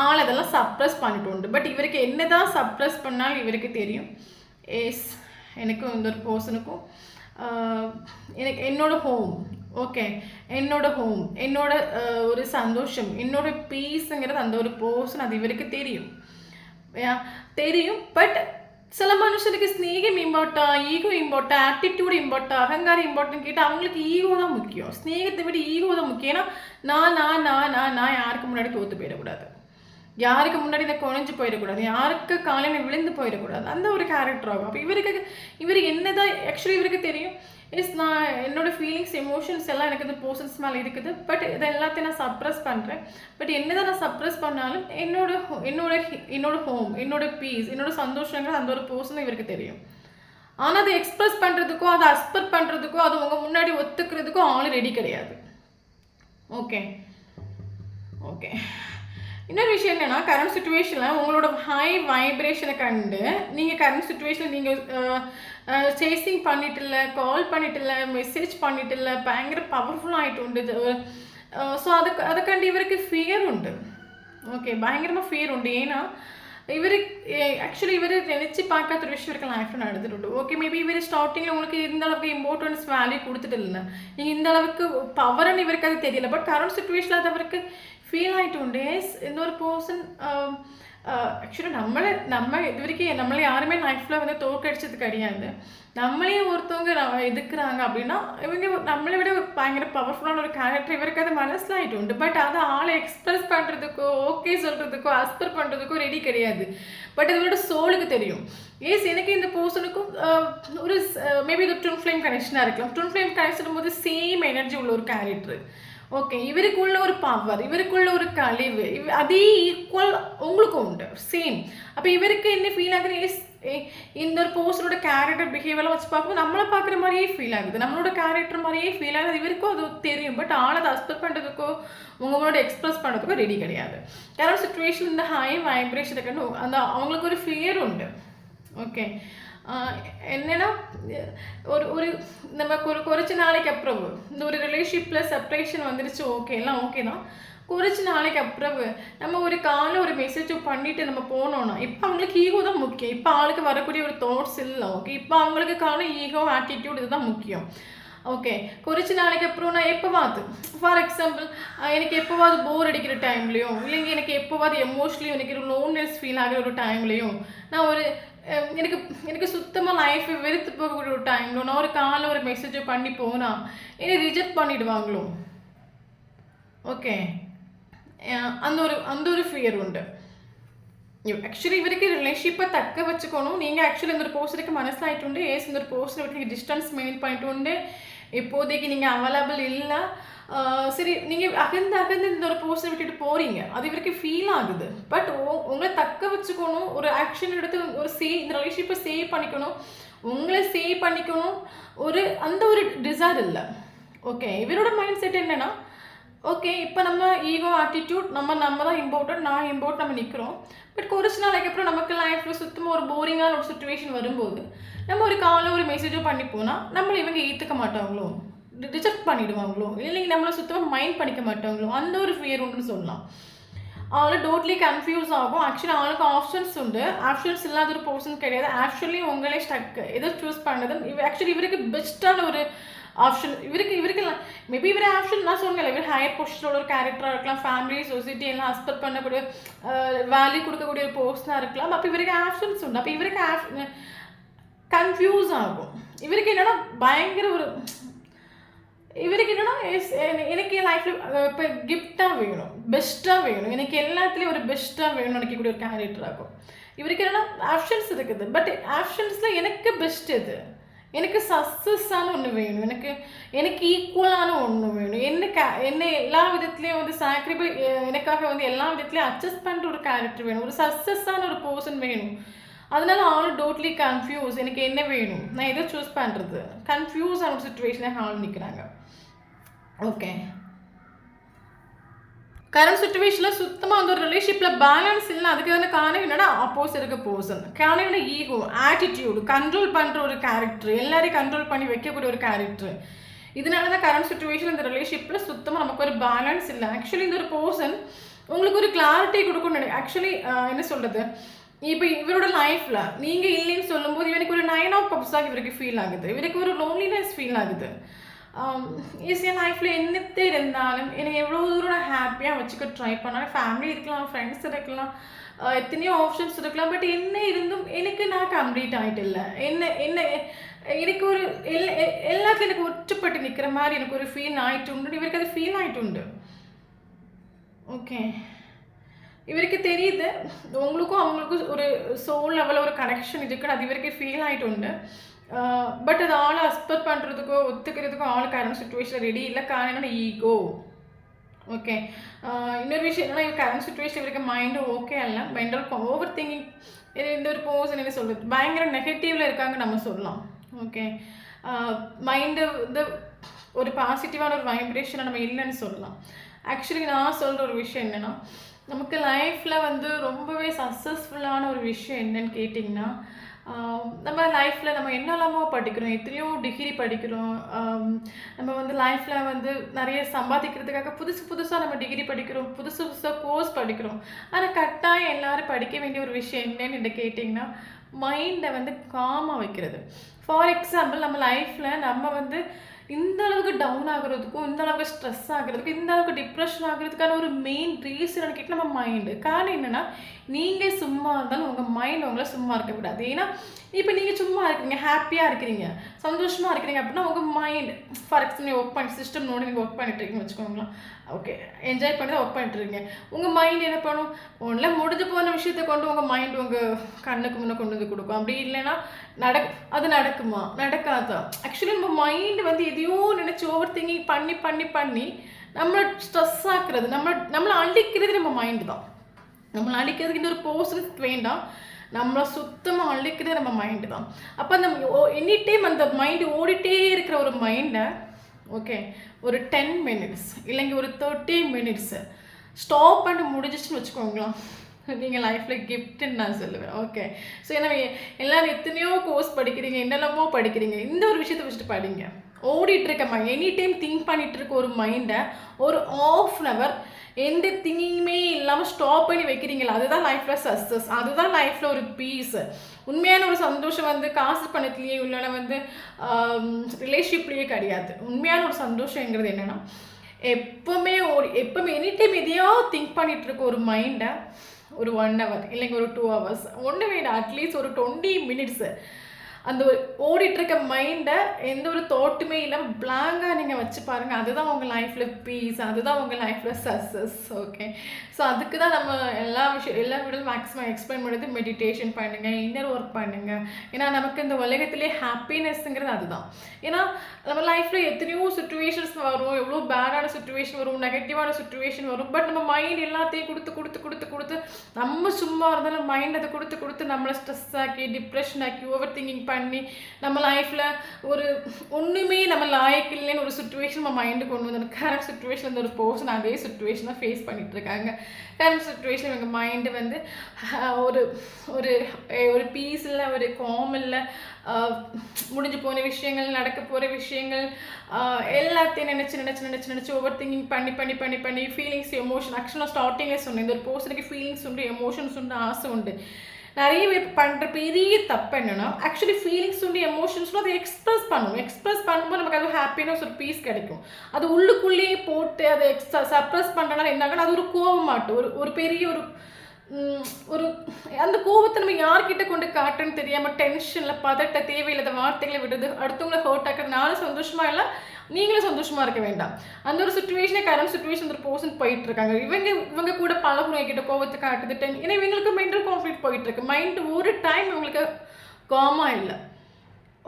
அதெல்லாம் சப்ரஸ் பண்ணிட்டு உண்டு. பட் இவருக்கு என்ன தான் சப்ரஸ் பண்ணாலும் இவருக்கு தெரியும், எஸ் எனக்கும் இந்த ஒரு பர்சனுக்கும் எனக்கு என்னோட ஹோம், ஓகே, என்னோட ஹோம், என்னோட ஒரு சந்தோஷம், என்னோட பீஸுங்கிறது அந்த ஒரு பர்சன் அது இவருக்கு தெரியும். பட் சில மனுஷனுக்கு ஸ்நேகம் இம்பார்ட்டா, ஈகோ இம்பார்ட்டா, ஆட்டிடியூட் இம்பார்ட்டா, அகங்காரம் இம்பார்ட்டன் கேட்டால் அவங்களுக்கு ஈகோ தான் முக்கியம். ஸ்நேகத்தை விட ஈகோ தான் முக்கியம். ஏன்னா நான் யாருக்கு முன்னாடி தோற்று போயிடக்கூடாது, யாருக்கு முன்னாடி இதை குறைஞ்சு போயிடக்கூடாது, யாருக்கு காலையில் விழுந்து போயிடக்கூடாது, அந்த ஒரு கேரக்டர் ஆகும். அப்போ இவருக்கு என்னதான் ஆக்சுவலி இவருக்கு தெரியும், நான் என்னோட ஃபீலிங்ஸ், எமோஷன்ஸ் எல்லாம் எனக்கு இந்த பர்சன்ஸ் மேலே இருக்குது. பட் இதை எல்லாத்தையும் நான் சப்ரஸ் பண்ணுறேன். பட் என்னதான் நான் சப்ரஸ் பண்ணாலும் என்னோட ஹோம், என்னோட பீஸ், என்னோட சந்தோஷங்கள் அந்த ஒரு பர்சன் இவருக்கு தெரியும். ஆனால் அதை எக்ஸ்பிரஸ் பண்ணுறதுக்கோ, அதை அஸ்பர் பண்ணுறதுக்கோ, அது உங்கள் முன்னாடி ஒத்துக்கிறதுக்கோ ஆள் ரெடி கிடையாது. ஓகே, இன்னொரு விஷயம் என்னென்னா, கரண்ட் சுச்சுவேஷனில் உங்களோட ஹை வைப்ரேஷனை கண்டு நீங்கள் கரண்ட் சுச்சுவேஷனில் நீங்கள் சேசிங் பண்ணிட்டு இல்லை, கால் பண்ணிட்டு இல்லை, மெசேஜ் பண்ணிட்டு இல்லை, பயங்கர பவர்ஃபுல் ஆகிட்டு உண்டு. ஸோ அதை கண்டு இவருக்கு ஃபியர் உண்டு. ஓகே, பயங்கரமாக ஃபியர் உண்டு. ஏன்னா ஆக்சுவலி இவர் நினச்சி பார்க்காத ஒரு விஷயம் இருக்கு லைஃப்பில் நடந்துட்டு. ஓகே, மேபி இவர் ஸ்டார்டிங்கில் உங்களுக்கு இந்த அளவுக்கு இம்பார்ட்டன்ஸ் வேல்யூ கொடுத்துட்டு இல்லை, நீங்கள் இந்த அளவுக்கு பவர்னு இவருக்கு அது தெரியல. பட் கரண்ட் சுச்சுவேஷனில் அது அவருக்கு ஃபீல் ஆகிட்டு உண்டு. இந்த ஒரு பர்சன் ஆக்சுவலி நம்ம இது வரைக்கும் நம்மளை யாருமே லைஃப்பில் வந்து தோற்கடிச்சது கிடையாது. நம்மளே ஒருத்தவங்க எதுக்குறாங்க அப்படின்னா இவங்க நம்மளை விட பயங்கர பவர்ஃபுல்லான ஒரு கேரக்டர் இவருக்கு அது மனசில் ஆகிட்டு உண்டு. பட் அதை ஆளை எக்ஸ்பிரஸ் பண்ணுறதுக்கோ, ஓகே சொல்கிறதுக்கோ, அஸ்பர் பண்ணுறதுக்கோ ரெடி கிடையாது. பட் இதோட சோலுக்கு தெரியும், எனக்கு இந்த பர்சனுக்கும் ஒரு மேபி இது ட்வின் ஃப்ளேம் கனெக்ஷனாக இருக்கலாம். ட்வின் ஃப்ளேம் கனெக்ஷன் போது சேம் எனர்ஜி உள்ள ஒரு கேரக்டர். ஓகே, இவருக்குள்ள ஒரு பவர், இவருக்குள்ள ஒரு கழிவு, அதே ஈக்குவல் உங்களுக்கும் உண்டு, சேம். அப்போ இவருக்கு என்ன ஃபீல் ஆகுது, இந்த ஒரு பர்சனோட கேரக்டர் பிஹேவியர்லாம் வச்சு பார்க்கும்போது நம்மளை பார்க்குற மாதிரியே ஃபீல் ஆகுது, நம்மளோட கேரக்டர் மாதிரியே ஃபீல் ஆகுது. இவருக்கும் அது தெரியும். பட் அதை அஸ்பெக்ட் பண்ணுறதுக்கோ உங்களோட எக்ஸ்பிரஸ் பண்ணுறதுக்கோ ரெடி கிடையாது. யாரோட சுச்சுவேஷன் இந்த ஹை வைப்ரேஷனுக்கு அந்த அவங்களுக்கு ஒரு ஃபியர் உண்டு. ஓகே, என்னென்னா ஒரு நம்ம குறைச்ச நாளைக்கு அப்புறம் இந்த ஒரு ரிலேஷன்ஷிப்பில் செப்ரேஷன் வந்துடுச்சு, ஓகே எல்லாம் ஓகே தான். குறைச்ச நாளைக்கு அப்புறம் நம்ம ஒரு காலை ஒரு மெசேஜ் பண்ணிவிட்டு நம்ம போனோன்னா இப்போ அவங்களுக்கு ஈகோ தான் முக்கியம். இப்போ ஆளுக்கு வரக்கூடிய ஒரு தாட்ஸ் இல்லை. ஓகே, இப்போ அவங்களுக்கு கால ஈகோ, ஆட்டிடியூட் இதுதான் முக்கியம். ஓகே, குறைச்ச நாளைக்கு அப்புறம் நான் எப்போவாது, ஃபார் எக்ஸாம்பிள் எனக்கு எப்போவாது போர் அடிக்கிற டைம்லையும், இல்லைங்க எனக்கு எப்போவாது எமோஷ்னலியும் எனக்கு ஒரு லோன்லெஸ் ஃபீல் ஆகிற ஒரு டைம்லையும், நான் ஒரு எனக்கு சுத்தமாக லைஃப்பை வெறுத்து போகக்கூடிய ஒரு டைம்ல நான் ஒரு காலை ஒரு மெசேஜை பண்ணி போனால் என்னை ரிஜெக்ட் பண்ணிடுவாங்களோ. ஓகே, அந்த ஒரு ஃபியர் உண்டு. ஆக்சுவலி இவருக்கு ரிலேஷன்ஷிப்பை தக்க வச்சுக்கணும். நீங்கள் ஆக்சுவலி இந்த ஒரு பர்சனுக்கு மனசிலாகிட்டு உண்டு, இந்த ஒரு பர்சனை விட்டு நீங்கள் டிஸ்டன்ஸ் மெயின்டைன் பண்ணிட்டு உண்டு. இப்போதைக்கு நீங்கள் அவைலபிள் இல்லை, சரி நீங்கள் அகந்து இந்த ஒரு பர்சனை விட்டுட்டு போகிறீங்க, அது இவருக்கு ஃபீல் ஆகுது. பட் உங்களை தக்க வச்சுக்கணும், ஒரு ஆக்ஷன் எடுத்து இந்த ரிலேஷன்ஷிப்பை சேவ் பண்ணிக்கணும், உங்களை சேவ் பண்ணிக்கணும், அந்த ஒரு டிசைர் இல்லை. ஓகே, இவரோட மைண்ட் செட் என்னென்னா, ஓகே இப்போ நம்ம ஈகோ, ஆட்டிடியூட் நம்ம தான் இம்பார்ட்டன்ட், நான் இம்பார்ட் நம்ம நிற்கிறோம். பட் குறைச்ச நாளைக்கு அப்புறம் நமக்கு லைஃப்பில் சுத்தமாக ஒரு போரிங்கான ஒரு சுச்சுவேஷன் வரும்போது நம்ம ஒரு காலை ஒரு மெசேஜோ பண்ணி போனால் நம்மளை இவங்க ஏற்றுக்க மாட்டாங்களோ, ரிஜெக்ட் பண்ணிடுவாங்களோ, இல்லைங்க நம்மளை சுத்தமாக மைண்ட் பண்ணிக்க மாட்டாங்களோ, அந்த ஒரு ஃபியர் உண்டுன்னு சொல்லலாம். ஆள் டோட்லி கன்ஃபியூஸ் ஆகும். ஆக்சுவலி ஆளுக்கு ஆப்ஷன்ஸ் உண்டு. ஆப்ஷன்ஸ் இல்லாத ஒரு பர்சன் கிடையாது. ஆக்சுவலி உங்களே ஸ்டக் எதோ சூஸ் பண்ணது. ஆக்சுவலி இவருக்கு பெஸ்ட்டான ஒரு ஆப்ஷன் இவருக்கு மேபி இவர் ஆப்ஷன் நான் சொன்னேன், இவர் ஹையர் பொசிஷனோட ஒரு கேரக்டராக இருக்கலாம், ஃபேமிலி சொசைட்டி எல்லாம் அக்செப்ட் பண்ணக்கூடிய வேல்யூ கொடுக்கக்கூடிய ஒரு பர்சனாக இருக்கலாம். அப்போ இவருக்கு ஆப்ஷன்ஸ் உண்டு. அப்போ இவருக்கு கன்ஃபியூஸ் ஆகும். இவருக்கு என்னன்னா பயங்கர ஒரு இவருக்கு என்னன்னா எனக்கு என் லைஃப்பில் இப்போ கிஃப்டாக வேணும், பெஸ்ட்டாக வேணும், எனக்கு எல்லாத்துலேயும் ஒரு பெஸ்ட்டாக வேணும்னு நினைக்கக்கூடிய ஒரு கேரக்டர் ஆகும். இவருக்கு என்னன்னா ஆப்ஷன்ஸ் இருக்குது. பட் ஆப்ஷன்ஸில் எனக்கு பெஸ்ட் எது, எனக்கு சக்ஸஸான ஒன்று வேணும், எனக்கு ஈக்குவலான ஒன்று வேணும், என்ன எல்லா விதத்துலேயும் வந்து சாக்ரிஃபை எனக்காக வந்து எல்லா விதத்துலேயும் அட்ஜஸ்ட் பண்ணுற ஒரு கேரக்டர் வேணும், ஒரு சக்ஸஸான ஒரு பர்சன் வேணும். அதனால ஆள் டோட்லி கன்ஃபியூஸ். எனக்கு என்ன வேணும், நான் எதை சூஸ் பண்ணுறது, கன்ஃபியூஸ் ஆன ஒரு சுச்சுவேஷனில் ஆள் நிற்கிறாங்க. ஓகே, கரண்ட் சுச்சுவேஷனில் சுத்தமாக வந்து ஒரு ரிலேஷன்ஷிப்பில் பேலன்ஸ் இல்லை. அதுக்கான காரணம் என்னன்னா ஆப்போசிட் இருக்க பர்சன். காரணம் ஈகோ, ஆட்டிடியூடு, கண்ட்ரோல் பண்ணுற ஒரு கேரக்டர், எல்லாரையும் கண்ட்ரோல் பண்ணி வைக்கக்கூடிய ஒரு கேரக்டர். இதனால தான் கரண்ட் சுச்சுவேஷன் இந்த ரிலேஷன்ஷிப்பில் சுத்தமாக நமக்கு ஒரு பேலன்ஸ் இல்லை. ஆக்சுவலி இந்த ஒரு பர்சன் உங்களுக்கு ஒரு கிளாரிட்டி கொடுக்கணும்னு நினைக்கிறேன். ஆக்சுவலி என்ன சொல்கிறது, இப்போ இவரோட லைஃப்பில் நீங்கள் இல்லைன்னு சொல்லும்போது இவனுக்கு ஒரு 9 of Cups இவருக்கு ஃபீல் ஆகுது, இவருக்கு ஒரு லோன்லினஸ் ஃபீல் ஆகுது. என் லைஃப்பில் என்னத்தை இருந்தாலும் எனக்கு எவ்வளோ தூரம் நான் ஹாப்பியாக வச்சுக்க ட்ரை பண்ணாலும், ஃபேமிலி இருக்கலாம், ஃப்ரெண்ட்ஸ் இருக்கலாம், எத்தனையோ ஆப்ஷன்ஸ் இருக்கலாம். பட் என்ன இருந்தும் எனக்கு நான் கம்ப்ளீட் ஆகிட்டு இல்லை. எனக்கு ஒரு எல்லாத்துலையும் எனக்கு ஒற்றுப்பட்டு நிற்கிற மாதிரி எனக்கு ஒரு ஃபீல் ஆகிட்டு உண்டு. இவருக்கு அது ஃபீல் ஆகிட்டு உண்டு. ஓகே, இவருக்கு தெரியுது உங்களுக்கும் அவங்களுக்கும் ஒரு சோல் லெவலில் ஒரு கனெக்ஷன் இருக்குன்னு அது இவருக்கு ஃபீல் ஆகிட்டு உண்டு. பட் அது ஆளை அக்செப்ட் பண்ணுறதுக்கோ ஒத்துக்கிறதுக்கோ ஆள் கரண்ட் சுச்சுவேஷன் ரெடி இல்லை. காரணம் ஈகோ. ஓகே, இன்னொரு விஷயம் என்னன்னா இவர் கரண்ட் சுச்சுவேஷன் இவருக்கு மைண்டு ஓகே இல்லை, மென்டல் ஓவர் திங்கிங். இந்த ஒரு பர்சன் என்ன சொல்கிறது, பயங்கர நெகட்டிவில் இருக்காங்க நம்ம சொல்லலாம். ஓகே, மைண்டு வந்து ஒரு பாசிட்டிவான ஒரு வைப்ரேஷனை நம்ம இல்லைன்னு சொல்லலாம். ஆக்சுவலி நான் சொல்கிற ஒரு விஷயம் என்னென்னா, நமக்கு லைஃப்பில் வந்து ரொம்பவே சக்ஸஸ்ஃபுல்லான ஒரு விஷயம் என்னன்னு கேட்டிங்கன்னா, நம்ம லைஃப்பில் நம்ம என்னெல்லாமோ படிக்கிறோம், எத்தனையோ டிகிரி படிக்கிறோம், நம்ம வந்து லைஃப்பில் வந்து நிறைய சம்பாதிக்கிறதுக்காக புதுசாக நம்ம டிகிரி படிக்கிறோம், புதுசாக கோர்ஸ் படிக்கிறோம். ஆனால் கட்டாயம் எல்லோரும் படிக்க வேண்டிய ஒரு விஷயம் என்னன்னு கேட்டிங்கன்னா, மைண்டை வந்து காமாக வைக்கிறது. ஃபார் எக்ஸாம்பிள், நம்ம லைஃப்பில் நம்ம வந்து இந்த அளவுக்கு டவுன் ஆகுறதுக்கும், இந்த அளவுக்கு ஸ்ட்ரெஸ் ஆகுறதுக்கும், இந்த அளவுக்கு டிப்ரெஷன் ஆகுறதுக்கான ஒரு மெயின் ரீசன் கேட்டால் நம்ம மைண்டு. காரணம் என்னென்னா, நீங்கள் சும்மா இருந்தாலும் உங்கள் மைண்ட் உங்களை சும்மா இருக்க விடாது. ஏன்னா இப்போ நீங்கள் சும்மா இருக்கிறீங்க, ஹாப்பியாக இருக்கிறீங்க, சந்தோஷமாக இருக்கிறீங்க அப்படின்னா உங்கள் மைண்ட், ஃபார் எக்ஸாம்பிள் நீங்கள் ஒர்க் பண்ணி சிஸ்டம் நோடி நீங்கள் ஒர்க் பண்ணிட்டு இருக்கீங்கன்னு வச்சுக்கோங்களேன். ஓகே, என்ஜாய் பண்ணி தான் ஒர்க் பண்ணிட்டு இருக்கீங்க. உங்கள் மைண்ட் என்ன பண்ணும், ஒன்றில் முடிஞ்சு போன விஷயத்தை கொண்டு உங்கள் மைண்ட் உங்கள் கண்ணுக்கு முன்னே கொண்டு வந்து கொடுக்கும். அப்படி இல்லைன்னா அது நடக்குமா, நடக்காதா? ஆக்சுவலி நம்ம மைண்டு வந்து எதையோ நினச்சி ஓவர் திங்கிங் பண்ணி பண்ணி பண்ணி நம்மளை ஸ்ட்ரெஸ் ஆக்குறது, நம்மளை அழிக்கிறது நம்ம மைண்டு தான். நம்மளை அழிக்கிறதுக்கு இந்த ஒரு பர்சன் வேண்டாம், நம்மளை சுத்தமாக அழிக்கிறது நம்ம மைண்டு தான். அப்போ நம்ம எனி டைம் அந்த மைண்டு ஓடிட்டே இருக்கிற ஒரு மைண்டை ஓகே ஒரு 10 minutes இல்லைங்க ஒரு 30 minutes ஸ்டாப் பண்ணி முடிஞ்சிச்சுன்னு வச்சுக்கோங்களேன், நீங்கள் லைஃப்பில் கிஃப்ட்டுன்னு நான் சொல்லுவேன். ஓகே, ஸோ ஏன்னா எல்லோரும் எத்தனையோ கோர்ஸ் படிக்கிறீங்க, என்னெல்லாமோ படிக்கிறீங்க, இந்த ஒரு விஷயத்தை வச்சுட்டு படிங்க. ஓடிட்டுருக்க எனி டைம் திங்க் பண்ணிகிட்டு இருக்க ஒரு மைண்டை ஒரு 1/2 hour எந்த திங்கிங்குமே இல்லாமல் ஸ்டாப் பண்ணி வைக்கிறீங்களா, அதுதான் லைஃப்பில் சக்ஸஸ், அதுதான் லைஃப்பில் ஒரு பீஸ். உண்மையான ஒரு சந்தோஷம் வந்து காசு பணத்துலேயே இல்லைன்னா வந்து ரிலேஷன்ஷிப்லேயே கிடையாது. உண்மையான ஒரு சந்தோஷங்கிறது என்னென்னா, எப்போவுமே எனி டைம் எதையோ திங்க் பண்ணிகிட்டு இருக்க ஒரு மைண்டை ஒரு 1 hour இல்லைங்க ஒரு 2 hours ஒன்று வேணும், அட்லீஸ்ட் ஒரு 20 minutes அந்த ஓடிட்டுருக்க மைண்டை எந்த ஒரு தாட்டுமே இல்லாமல் பிளாங்காக நீங்கள் வச்சு பாருங்கள். அதுதான் உங்கள் லைஃப்பில் பீஸ், அதுதான் உங்கள் லைஃப்பில் சக்ஸஸ். ஓகே, ஸோ அதுக்கு தான் நம்ம எல்லா வீடியோவும் மேக்ஸிமம் எக்ஸ்பிளைன் பண்ணுறது, மெடிடேஷன் பண்ணுங்கள், இன்னர் ஒர்க் பண்ணுங்கள். ஏன்னா நமக்கு இந்த உலகத்திலே ஹாப்பினஸ்ங்கிறது அதுதான். ஏன்னா நம்ம லைஃப்பில் எத்தனையோ சுச்சுவேஷன்ஸ் வரும், எவ்வளோ பேடான சுச்சுவேஷன் வரும், நெகட்டிவான சுச்சுவேஷன் வரும். பட் நம்ம மைண்ட் எல்லாத்தையும் கொடுத்து நம்ம சும்மா இருந்தாலும் மைண்ட் அதை கொடுத்து நம்மளை ஸ்ட்ரெஸ் ஆக்கி, டிப்ரெஷன் ஆக்கி, ஓவர் திங்கிங் பண்ணி நம்ம லைஃப்பில் ஒரு ஒன்றுமே நம்ம லாய்க்கு இல்லைன்னு ஒரு சுச்சுவேஷன் நம்ம மைண்டு கொண்டு வந்து கரண்ட் சுச்சுவேஷன் வந்து ஒரு பர்சன் அதே சுச்சுவேஷனாக ஃபேஸ் பண்ணிகிட்டு இருக்காங்க. கரண்ட் சுச்சுவேஷன் எங்கள் மைண்டு வந்து ஒரு ஒரு ஒரு பீஸ் இல்லை, ஒரு காம் இல்லை, முடிஞ்சு போன விஷயங்கள், நடக்க போகிற விஷயங்கள் எல்லாத்தையும் நினச்சி ஓவர் திங்கிங் பண்ணி ஃபீலிங்ஸ் எமோஷன். ஆக்சுவலாக ஸ்டார்டிங்கில் சொன்னேன், இந்த ஒரு பர்சனுக்கு ஃபீலிங்ஸ் உண்டு, எமோஷன்ஸ் உண்டு, ஆசை உண்டு. நிறைய பேர் பண்ணுற பெரிய தப்பு என்னென்னா, ஆக்சுவலி ஃபீலிங்ஸ் உண்டு, எமோஷன்ஸ்லாம் அதை எக்ஸ்ப்ரெஸ் பண்ணும்போது நமக்கு அது ஹாப்பினஸ், ஒரு பீஸ் கிடைக்கும். அது உள்ளுக்குள்ளேயே போட்டு அதை சப்ரெஸ் பண்ணுறதுனால என்னாகனா அது ஒரு கோபமாட்டு, ஒரு பெரிய ஒரு அந்த கோபத்தை நம்ம யார்கிட்ட கொண்டு காட்டுன்னு தெரியாமல் டென்ஷனில் பதட்ட தேவையில்லாத வார்த்தைகளை விடுறது, அடுத்தவங்களை ஹர்ட் ஆக்கிறதுனால சந்தோஷமாக இல்லை, நீங்களும் சந்தோஷமாக இருக்க வேண்டாம். அந்த ஒரு சுச்சுவேஷனே கரண்ட் சுச்சுவேஷன் ஒரு பர்சன் போயிட்டு இருக்காங்க. இவங்க கூட பழகுறவங்க கிட்ட கோபத்தை காட்டுது, ஏன்னா இவங்களுக்கு மென்டல் கான்ஃப்ளிக்ட் போயிட்டு இருக்கு. மைண்ட் ஒரு டைம் இவங்களுக்கு காமா இல்லை.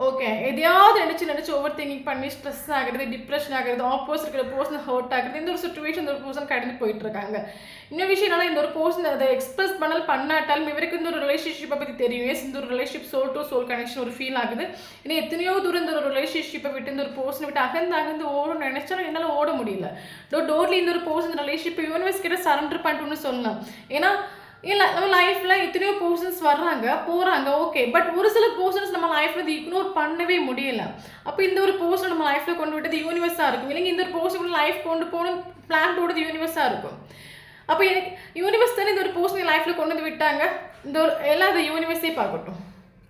ஓகே, எதையாவது நினச்சி ஓவர் திங்கிங் பண்ணி ஸ்ட்ரெஸ் ஆகுறது, டிப்ரெஷன் ஆகுறது, ஆப்போசிட் இருக்கிற பர்சன் ஹர்ட் ஆகுறது, இந்த ஒரு சுச்சுவேஷன் இந்த ஒரு பர்சன் கடந்து போயிட்டு இருக்காங்க. இன்னொரு விஷயம் என்னன்னா, இந்த ஒரு பர்சன் அதை எக்ஸ்பிரஸ் பண்ணாட்டாலும் இவருக்கு இந்த ஒரு ரிலேஷன்ஷிப்பை பற்றி தெரியும். இந்த ஒரு relationship soul to soul connection ஒரு ஃபீல் ஆகுது. இன்னும் எத்தனையோ தூரம் இந்த ஒரு ரிலேஷன்ஷிப்பை விட்டு இந்த ஒரு பர்சனை விட்டு அகந்து ஓடணும்னு நினைச்சாலும் என்னால் ஓட முடியல. டோர்லி இந்த ஒரு பர்சன் ரிலேஷன்ஷிப்பை யூனிவர்ஸ் கிட்ட சரண்டர் பண்ணிட்டுன்னு சொல்லலாம். ஏன்னா இல்லை, நம்ம லைஃப்பில் எத்தனையோ பர்சன்ஸ் வர்றாங்க போகிறாங்க, ஓகே, பட் ஒரு சில பர்சன்ஸ் நம்ம லைஃப்பில் இது இக்னோர் பண்ணவே முடியல. அப்போ இந்த ஒரு பர்சன் நம்ம லைஃப்பில் கொண்டு விட்டது யூனிவர்ஸாக இருக்கும், இல்லைங்க இந்த ஒரு பர்சன் லைஃப் கொண்டு போகணும் பிளான் போடுறது யூனிவர்ஸாக இருக்கும். அப்போ எனக்கு யூனிவர்ஸ் தானே இந்த ஒரு பர்சன் லைஃப்பில் கொண்டு வந்து விட்டாங்க, இந்த ஒரு எல்லாம் அதை யூனிவர்ஸே பார்க்கட்டும்.